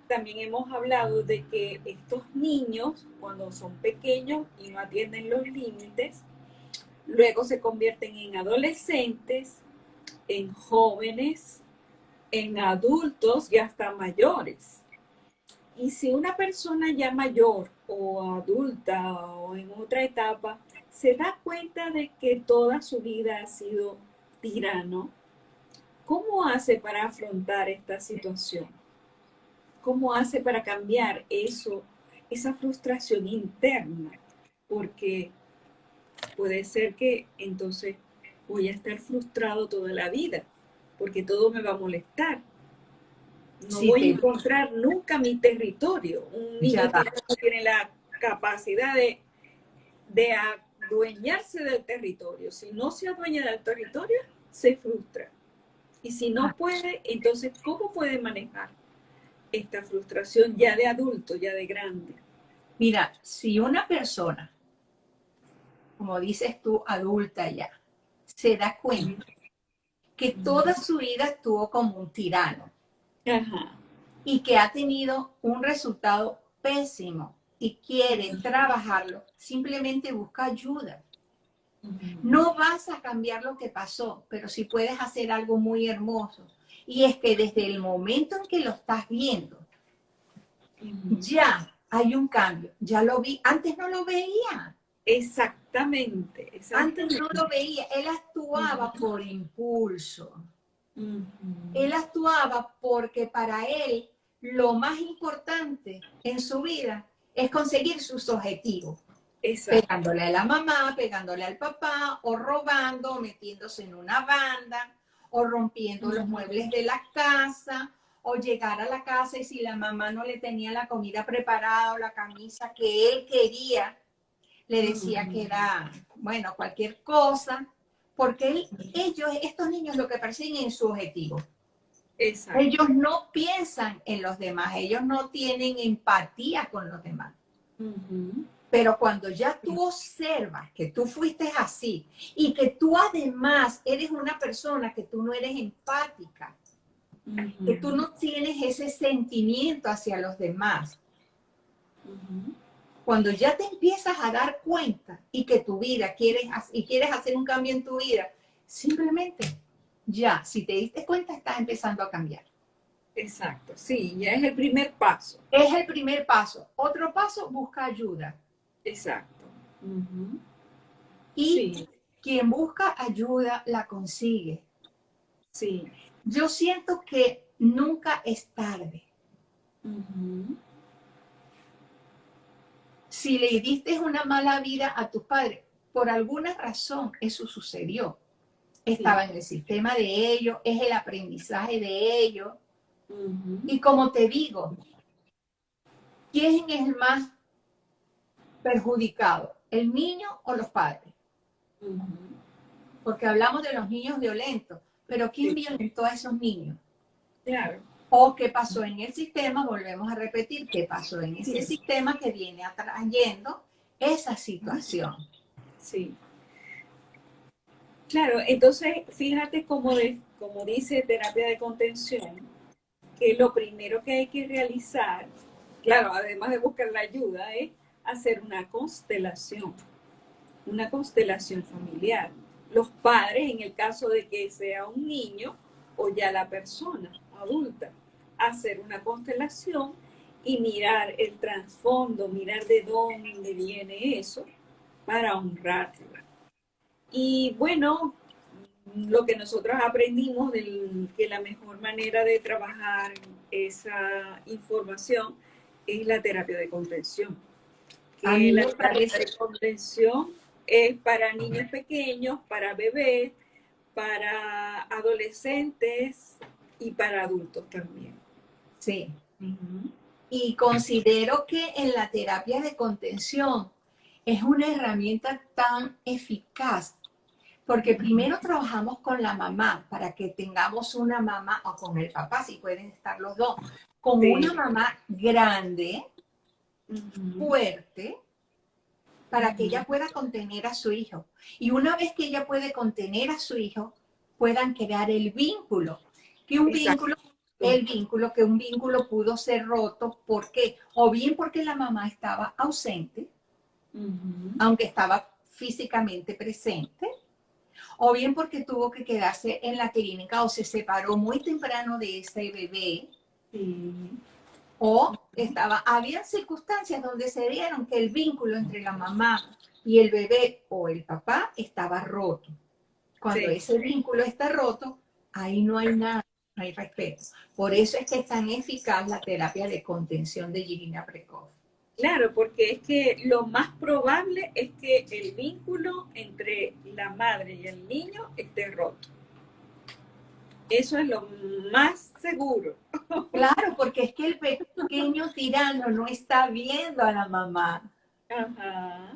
también hemos hablado de que estos niños, cuando son pequeños y no atienden los límites, luego se convierten en adolescentes, en jóvenes, en adultos y hasta mayores. Y si una persona ya mayor o adulta o en otra etapa se da cuenta de que toda su vida ha sido tirano, ¿cómo hace para afrontar esta situación? ¿Cómo hace para cambiar eso, esa frustración interna? Porque puede ser que entonces voy a estar frustrado toda la vida, porque todo me va a molestar. No Si voy a te encontrar nunca mi territorio. Un ya niño va, no tiene la capacidad de adueñarse del territorio. Si no se adueña del territorio, se frustra. Y si no puede, entonces, ¿cómo puede manejar esta frustración ya de adulto, ya de grande? mira, si una persona, como dices tú, adulta ya, se da cuenta que toda su vida estuvo como un tirano Ajá. y que ha tenido un resultado pésimo y quiere trabajarlo, simplemente busca ayuda. Ujú. No vas a cambiar lo que pasó, pero sí puedes hacer algo muy hermoso. Y es que desde el momento en que lo estás viendo, ya hay un cambio. Ya lo vi, antes no lo veía. Exactamente, Antes no exactamente. lo veía. Él actuaba por impulso. Ujú. Él actuaba porque para él lo más importante en su vida es conseguir sus objetivos. Exacto. Pegándole a la mamá, pegándole al papá, o robando, o metiéndose en una banda, o rompiendo los muebles de la casa, o llegar a la casa y si la mamá no le tenía la comida preparada o la camisa que él quería, le decía que era, bueno, cualquier cosa, porque estos niños lo que persiguen es su objetivo. Exacto. Ellos no piensan en los demás, ellos no tienen empatía con los demás. Ujú. Pero cuando ya tú observas que tú fuiste así y que tú además eres una persona que tú no eres empática, que tú no tienes ese sentimiento hacia los demás, cuando ya te empiezas a dar cuenta y que tu vida quieres hacer un cambio en tu vida, simplemente ya, si te diste cuenta, estás empezando a cambiar. Exacto, sí, ya es el primer paso. Es el primer paso. Otro paso, busca ayuda. Exacto. Ujú. Y Sí, quien busca ayuda la consigue. sí. Yo siento que nunca es tarde. Ujú. Si le diste una mala vida a tus padres, por alguna razón eso sucedió. Sí. Estaba en el sistema de ellos, es el aprendizaje de ellos. Ujú. Y como te digo, ¿quién es el más perjudicado? ¿El niño o los padres? Ujú. Porque hablamos de los niños violentos, pero ¿quién Sí, violentó a esos niños? claro. ¿O qué pasó en el sistema? Volvemos a repetir, ¿qué pasó en ese Sí, sistema que viene atrayendo esa situación? sí. Claro, entonces fíjate como dice terapia de contención, que lo primero que hay que realizar, claro, además de buscar la ayuda, es hacer una constelación familiar. Los padres, en el caso de que sea un niño o ya la persona adulta, hacer una constelación y mirar el trasfondo, mirar de dónde viene eso para honrarlo. Y bueno, lo que nosotros aprendimos que la mejor manera de trabajar esa información es la terapia de contención. A Que mí la me terapia parece, de contención es para niños pequeños, para bebés, para adolescentes y para adultos también. sí, Ujú. y considero que en la terapia de contención es una herramienta tan eficaz, porque primero trabajamos con la mamá para que tengamos una mamá, o con el papá, si pueden estar los dos, con Sí. una mamá grande, Ujú. fuerte, para que ella pueda contener a su hijo. Y una vez que ella puede contener a su hijo, puedan crear el vínculo. Que un Exacto. vínculo, que un vínculo pudo ser roto, ¿por qué? O bien porque la mamá estaba ausente, Ujú. aunque estaba físicamente presente, o bien porque tuvo que quedarse en la clínica o se separó muy temprano de ese bebé, Sí. o había circunstancias donde se dieron que el vínculo entre la mamá y el bebé o el papá estaba roto. Cuando Sí. ese vínculo está roto, ahí no hay nada, no hay respeto. Por eso es que es tan eficaz la terapia de contención de Jirina Precoz. Claro, porque es que lo más probable es que el vínculo entre la madre y el niño esté roto. Eso es lo más seguro. Claro, porque es que el pequeño tirano no está viendo a la mamá, Ajá.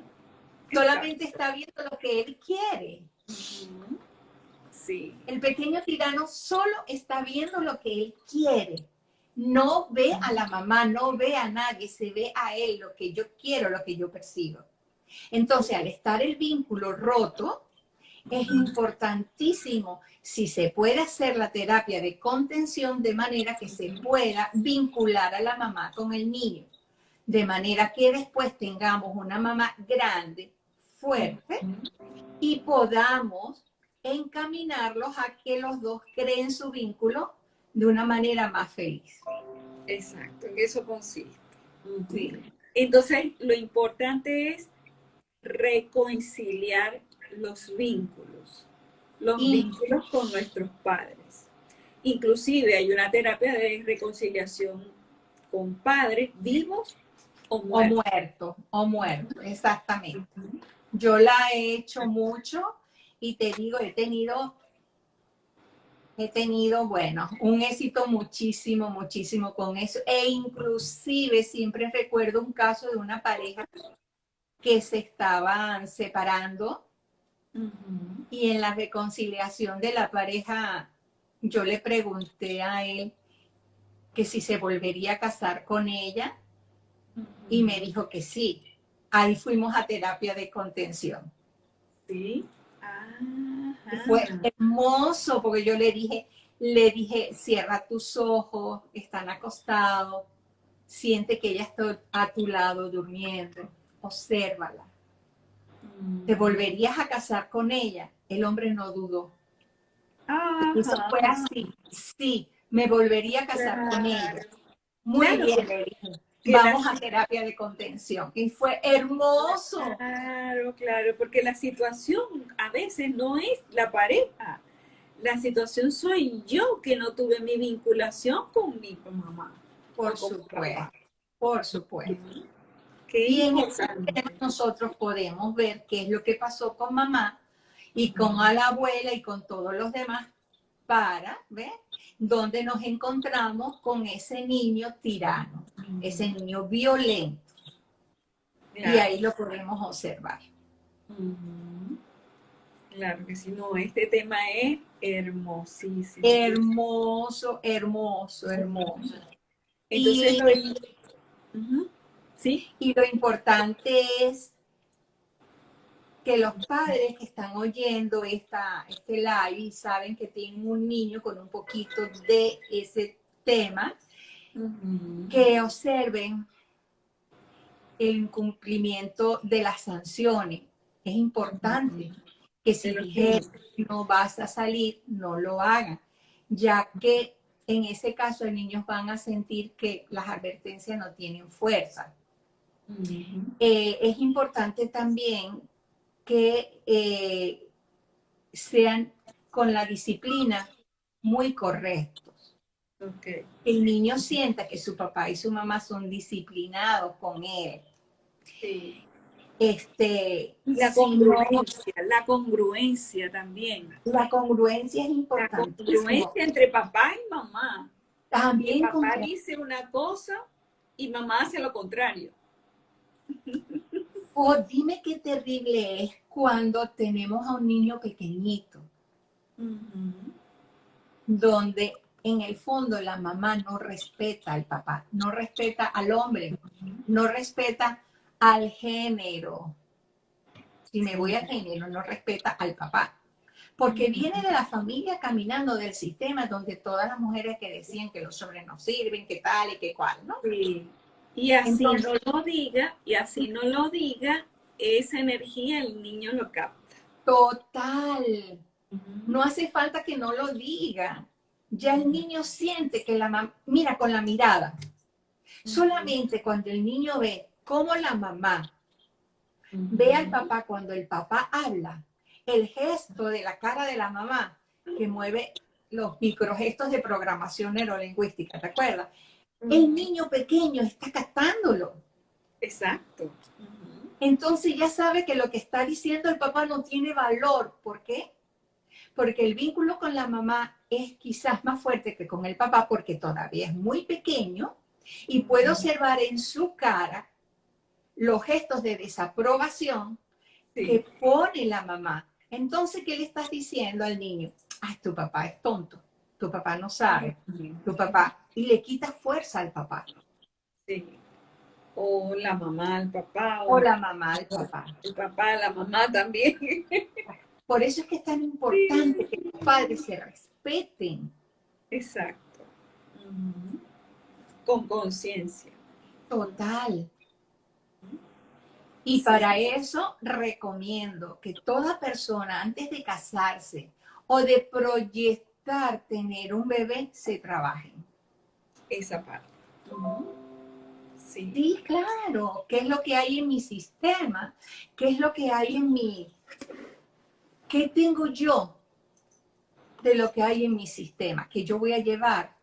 solamente Exacto. está viendo lo que él quiere. Ujú. Sí. El pequeño tirano solo está viendo lo que él quiere. No ve a la mamá, no ve a nadie, se ve a él, lo que yo quiero, lo que yo percibo. Entonces, al estar el vínculo roto, es importantísimo si se puede hacer la terapia de contención de manera que se pueda vincular a la mamá con el niño, de manera que después tengamos una mamá grande, fuerte, y podamos encaminarlos a que los dos creen su vínculo de una manera más feliz. Exacto, en eso consiste. Sí. Entonces, lo importante es reconciliar los Y vínculos con nuestros padres. Inclusive hay una terapia de reconciliación con padres vivos o muertos. o muerto, exactamente. Yo la he hecho mucho y te digo, bueno, un éxito muchísimo, muchísimo con eso. E inclusive siempre recuerdo un caso de una pareja que se estaban separando y en la reconciliación de la pareja yo le pregunté a él que si se volvería a casar con ella y me dijo que sí. Ahí fuimos a terapia de contención. Sí. Y fue hermoso porque yo le dije, cierra tus ojos, están acostados, siente que ella está a tu lado durmiendo, obsérvala. ¿Te volverías a casar con ella? El hombre no dudó. Eso fue así. Sí, me volvería a casar con ella. Muy Claro, bien, le dije. que Vamos a terapia de contención. Y fue hermoso. claro, claro, porque la situación a veces no es la pareja. La situación soy yo que no tuve mi vinculación con mi mamá Por o con mi supuesto, papá. por supuesto. Qué Y en ese importante. tema nosotros podemos ver qué es lo que pasó con mamá y con a la abuela y con todos los demás para ver dónde nos encontramos con ese niño tirano, ese niño violento. Y Claro. ahí lo podemos observar. Claro que sí, no, este tema es hermosísimo. Hermoso, hermoso, hermoso. Entonces, Y, ujú, ¿sí? y lo importante es que los padres que están oyendo este live y saben que tienen un niño con un poquito de ese tema, que observen el incumplimiento de las sanciones. Es importante que De si los dijeron niños. no vas a salir, no lo hagan, ya que en ese caso los niños van a sentir que las advertencias no tienen fuerza. Es importante también que sean con la disciplina muy correctos. Okay. Que el niño sienta que su papá y su mamá son disciplinados con él. Sí. Si no, La congruencia también. la congruencia es La importantísimo. congruencia entre papá y mamá. Que También con papá dice una cosa y mamá hace lo contrario. oh, dime qué terrible es cuando tenemos a un niño pequeñito, donde en el fondo la mamá no respeta al papá, no respeta al hombre, no respeta al género. Si me voy al género, no respeta al papá. Porque viene de la familia caminando del sistema donde todas las mujeres que decían que los hombres no sirven, que tal y que cual, ¿no? Sí. Y así Entonces, no lo diga, esa energía el niño lo capta. total, no hace falta que no lo diga. Ya el niño siente que la mamá, mira, con la mirada, solamente cuando el niño ve cómo la mamá ve al papá cuando el papá habla, el gesto de la cara de la mamá que mueve los microgestos de programación neurolingüística, ¿te acuerdas? El niño pequeño está captándolo. Exacto. Entonces ya sabe que lo que está diciendo el papá no tiene valor. ¿Por qué? Porque el vínculo con la mamá es quizás más fuerte que con el papá porque todavía es muy pequeño y puede observar en su cara los gestos de desaprobación que Sí. pone la mamá. Entonces, ¿qué le estás diciendo al niño? Ay, tu papá es tonto, tu papá no sabe, tu papá, y le quita fuerza al papá. Sí. O la mamá al papá, O la mamá al papá. el papá a la mamá también. Por eso es que es tan importante Sí. que los padres se respeten. Exacto. Con conciencia. Total. Y Sí. para eso recomiendo que toda persona antes de casarse o de evitar tener un bebé se trabajen. Esa parte. Ujú. Sí. Sí, claro. ¿Qué es lo que hay en mi sistema? ¿Qué es lo que hay en mi... ¿Qué tengo yo de lo que hay en mi sistema que yo voy a llevar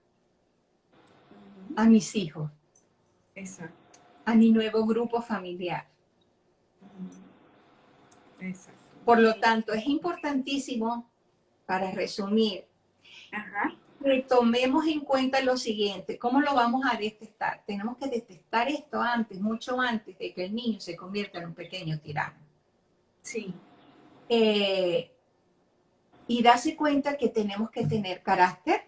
Ujú. a mis hijos, Exacto. a mi nuevo grupo familiar? Ujú. Exacto. Por lo tanto, es importantísimo, para resumir, Ajá. que tomemos en cuenta lo siguiente. ¿Cómo lo vamos a detectar? Tenemos que detectar esto antes, mucho antes de que el niño se convierta en un pequeño tirano. Sí. Eh, y darse cuenta que tenemos que tener carácter.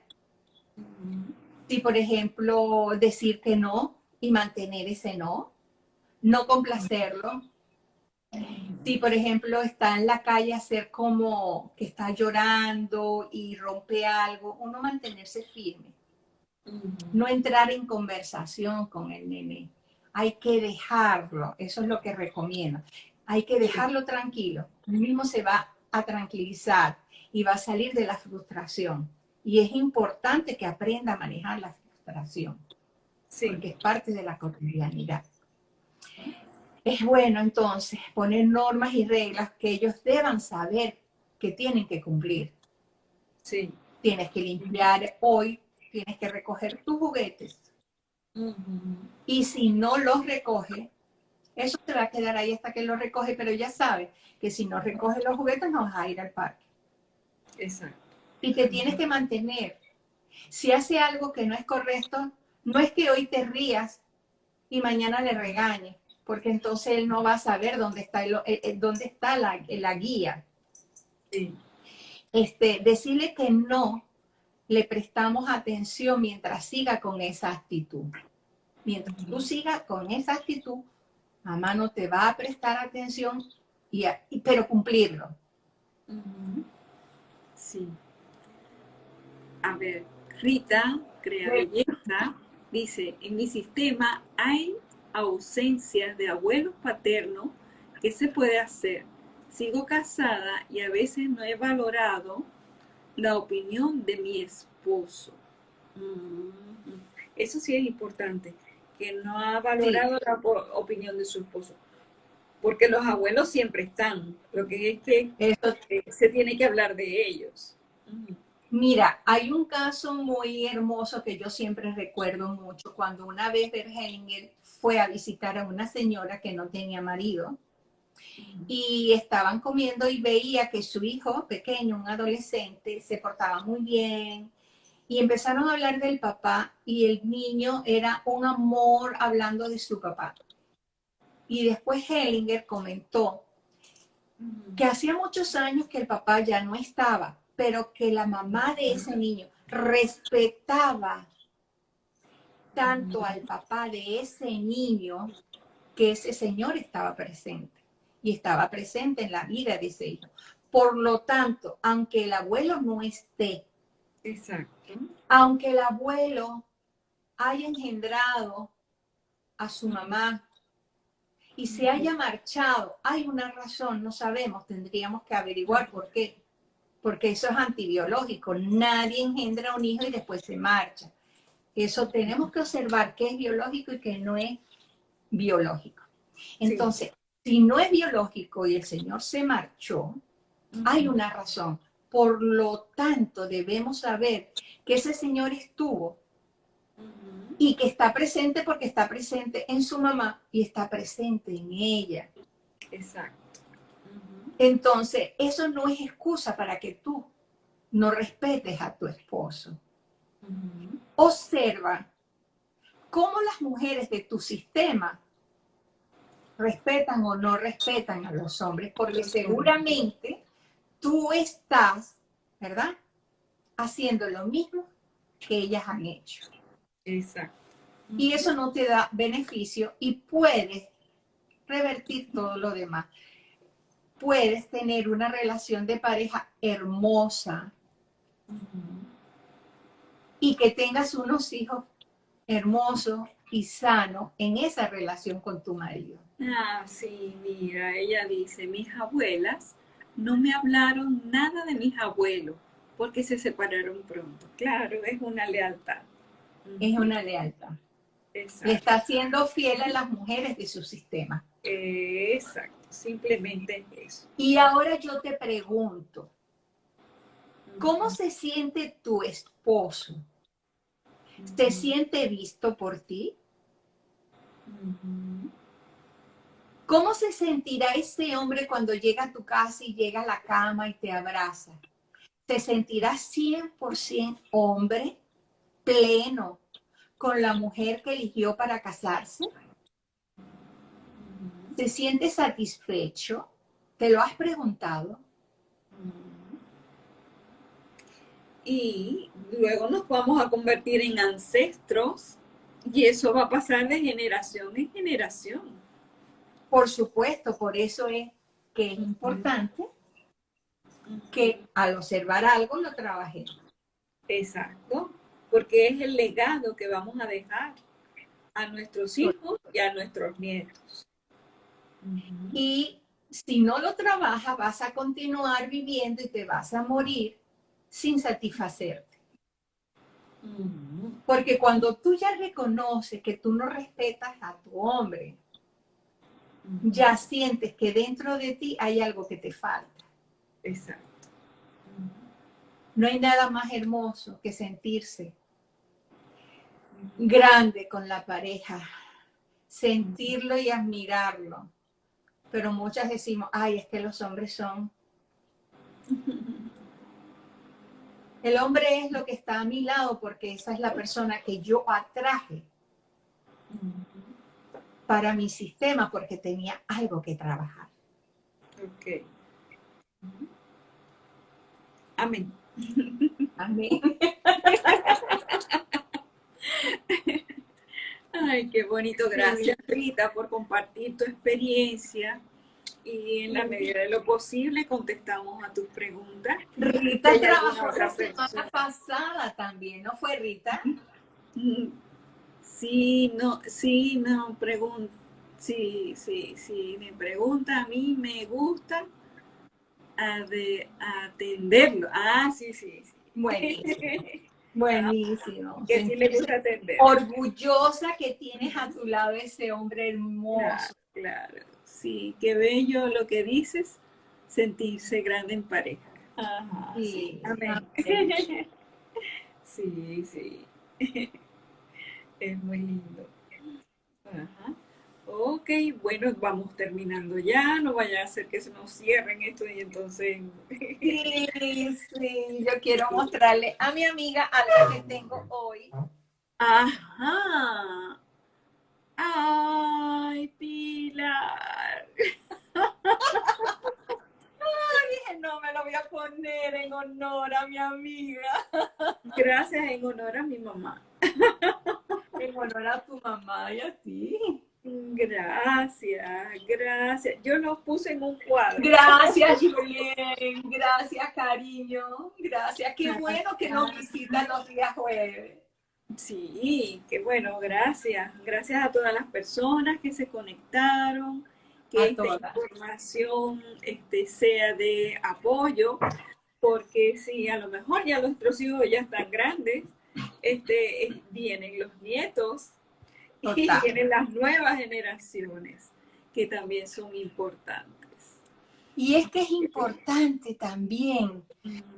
Ujú. Si, por ejemplo, decir que no y mantener ese no, no complacerlo. Si, por ejemplo, está en la calle hacer como que está llorando y rompe algo, uno mantenerse firme. Ujú. No entrar en conversación con el nene. Hay que dejarlo, eso es lo que recomiendo. Hay que Sí. dejarlo tranquilo. Él mismo se va a tranquilizar y va a salir de la frustración. Y es importante que aprenda a manejar la frustración, Sí. porque es parte de la cotidianidad. Es bueno entonces poner normas y reglas que ellos deban saber que tienen que cumplir. Sí. Tienes que limpiar hoy, tienes que recoger tus juguetes. Ujú. Y si no los recoge, eso se va a quedar ahí hasta que lo recoge, pero ya sabes que si no recoge los juguetes no vas a ir al parque. Exacto. Y te tienes que mantener. Si hace algo que no es correcto, no es que hoy te rías y mañana le regañes, porque entonces él no va a saber dónde está la guía. Sí. Decirle que no le prestamos atención mientras siga con esa actitud. Mientras tú sigas con esa actitud, mamá no te va a prestar atención, pero cumplirlo. Ujú. Sí. A ver, Rita Crea Belleza dice, en mi sistema hay ausencia de abuelos paternos. ¿Qué se puede hacer? Sigo casada y a veces no he valorado la opinión de mi esposo. Mm. Eso sí es importante, que no ha Sí, valorado la opinión de su esposo, porque los abuelos siempre están, lo que es que eso. se tiene que hablar de ellos. Ujú. Mira, hay un caso muy hermoso que yo siempre recuerdo mucho, cuando una vez Bert Hellinger fue a visitar a una señora que no tenía marido y estaban comiendo y veía que su hijo pequeño, un adolescente, se portaba muy bien y empezaron a hablar del papá y el niño era un amor hablando de su papá. Y después Hellinger comentó que hacía muchos años que el papá ya no estaba, pero que la mamá de ese niño respetaba tanto al papá de ese niño que ese señor estaba presente y estaba presente en la vida de ese hijo. Por lo tanto, aunque el abuelo no esté, Exacto. aunque el abuelo haya engendrado a su mamá y se haya marchado, hay una razón, no sabemos, tendríamos que averiguar por qué. Porque eso es antibiológico. Nadie engendra un hijo y después se marcha. Eso tenemos que observar qué es biológico y qué no es biológico. Sí. Entonces, si no es biológico y el Señor se marchó, hay una razón. Por lo tanto, debemos saber que ese Señor estuvo y que está presente porque está presente en su mamá y está presente en ella. Exacto. Entonces, eso no es excusa para que tú no respetes a tu esposo. Observa cómo las mujeres de tu sistema respetan o no respetan a los hombres, porque Los hombres. seguramente tú estás, ¿verdad?, haciendo lo mismo que ellas han hecho. Exacto. Y eso no te da beneficio y puedes revertir todo lo demás. Puedes tener una relación de pareja hermosa y que tengas unos hijos hermosos y sanos en esa relación con tu marido. Ah, sí, mira, ella dice, mis abuelas no me hablaron nada de mis abuelos, porque se separaron pronto. Claro, es una lealtad. Es una lealtad. Exacto. Le está siendo fiel a las mujeres de su sistema. Exacto, simplemente eso. Y ahora yo te pregunto, ¿cómo se siente tu esposo? ¿Se siente visto por ti? ¿Cómo se sentirá ese hombre cuando llega a tu casa y llega a la cama y te abraza? ¿Se sentirá 100% hombre, pleno, con la mujer que eligió para casarse? ¿Se siente satisfecho? ¿Te lo has preguntado? Y luego nos vamos a convertir en ancestros y eso va a pasar de generación en generación. Por supuesto, por eso es que es importante que al observar algo lo trabajemos. Exacto, porque es el legado que vamos a dejar a nuestros hijos y a nuestros nietos. Y si no lo trabajas, vas a continuar viviendo y te vas a morir sin satisfacerte. Porque cuando tú ya reconoces que tú no respetas a tu hombre, ya sientes que dentro de ti hay algo que te falta. Exacto. No hay nada más hermoso que sentirse grande con la pareja, sentirlo y admirarlo. Pero muchas decimos, ay, es que los hombres son... El hombre es lo que está a mi lado porque esa es la persona que yo atraje para mi sistema porque tenía algo que trabajar. Ok. Amén. Amén. Ay, qué bonito. Gracias, Rita, por compartir tu experiencia y en la medida de lo posible contestamos a tus preguntas. Rita trabajó la semana pasada también, ¿no fue, Rita? Sí, me pregunta, a mí me gusta atenderlo. Ah, sí. Buenísimo. Buenísimo. Que sí le gusta atender. Orgullosa que tienes a tu lado ese hombre hermoso. Claro. Sí, qué bello lo que dices, sentirse grande en pareja. Ajá, sí. Amén. Sí. Es muy lindo. Ajá. Ok, bueno, vamos terminando ya, no vaya a ser que se nos cierren esto y entonces... Sí, yo quiero mostrarle a mi amiga algo que tengo hoy. Ajá. Ay, Pilar. Dije, no, me lo voy a poner en honor a mi amiga. Gracias en honor a mi mamá. En honor a tu mamá y a ti. Gracias. Yo los puse en un cuadro. Gracias, Julien. Gracias, cariño. Gracias. Qué bueno que nos visitan los días jueves. Sí, qué bueno, gracias. Gracias a todas las personas que se conectaron, que esta información sea de apoyo, porque sí, a lo mejor ya nuestros hijos ya están grandes, vienen los nietos y vienen las nuevas generaciones, que también son importantes. Y es que es importante también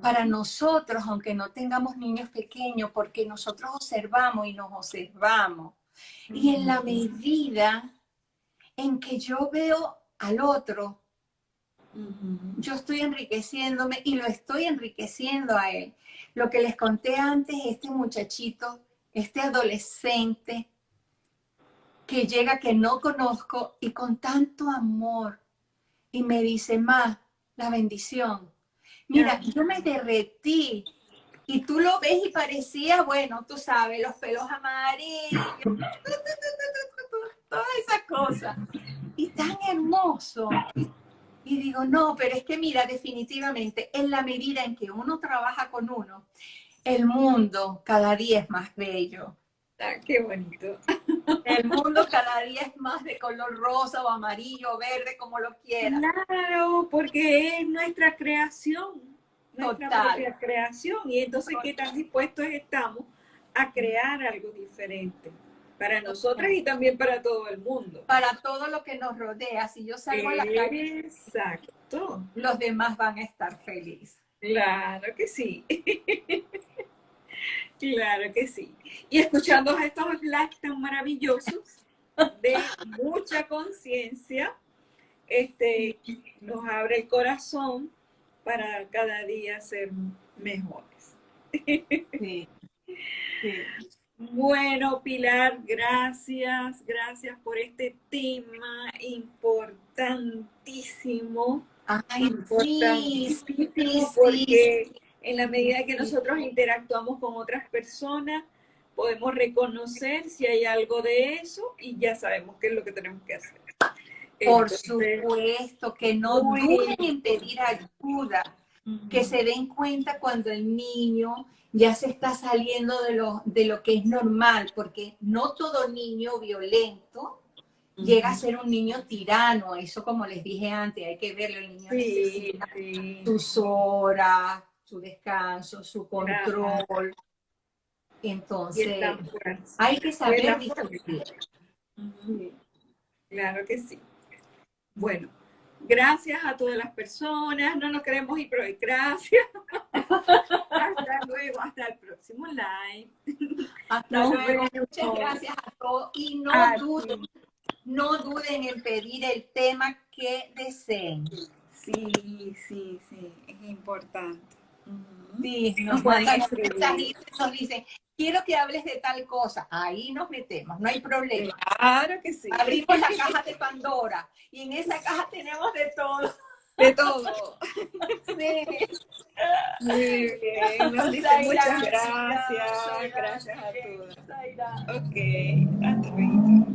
para nosotros, aunque no tengamos niños pequeños, porque nosotros observamos y nos observamos. Y en la medida en que yo veo al otro, yo estoy enriqueciéndome y lo estoy enriqueciendo a él. Lo que les conté antes, este muchachito, este adolescente que llega que no conozco y con tanto amor y me dice, ma, la bendición. Mira, yo me derretí y tú lo ves y parecía, bueno, tú sabes, los pelos amarillos, todas esas cosas. Y tan hermoso. Y digo, no, pero es que mira, definitivamente, en la medida en que uno trabaja con uno, el mundo cada día es más bello. Ah, qué bonito. El mundo cada día es más de color rosa o amarillo o verde, como lo quieras. Claro, porque es nuestra creación. nuestra Total. propia creación. Y entonces, ¿qué tan dispuestos estamos a crear algo diferente para nosotras y también para todo el mundo? Para todo lo que nos rodea. Si yo salgo a la calle, Exacto. los demás van a estar felices. Claro que sí. Claro que sí. Y escuchando estos lives tan maravillosos de mucha conciencia, nos abre el corazón para cada día ser mejores. Sí, sí. Bueno, Pilar, gracias, gracias por este tema importantísimo, Ay, sí, sí, sí, importantísimo, sí. porque en la medida que nosotros interactuamos con otras personas, podemos reconocer si hay algo de eso y ya sabemos qué es lo que tenemos que hacer. Por Entonces, supuesto, que no muy duden en pedir ayuda, que se den cuenta cuando el niño ya se está saliendo de lo que es normal, porque no todo niño violento llega a ser un niño tirano. Eso, como les dije antes, hay que verlo. El niño necesita sus horas, su descanso, su control. Entonces, hay que saber distinguir. Claro que sí. Bueno, gracias a todas las personas. No nos queremos ir, pero gracias. Hasta luego, hasta el próximo live. Hasta luego. Muchas gracias a todos. Y no duden en pedir el tema que deseen. Sí, sí, sí, es importante. Sí, nos mandan mensajitos y nos dicen, quiero que hables de tal cosa. Ahí nos metemos, no hay problema. Claro que sí. Abrimos la caja de Pandora y en esa caja tenemos de todo. De todo. Sí. Muy bien. Nos dicen muchas gracias. Gracias a todos. Ok, hasta luego.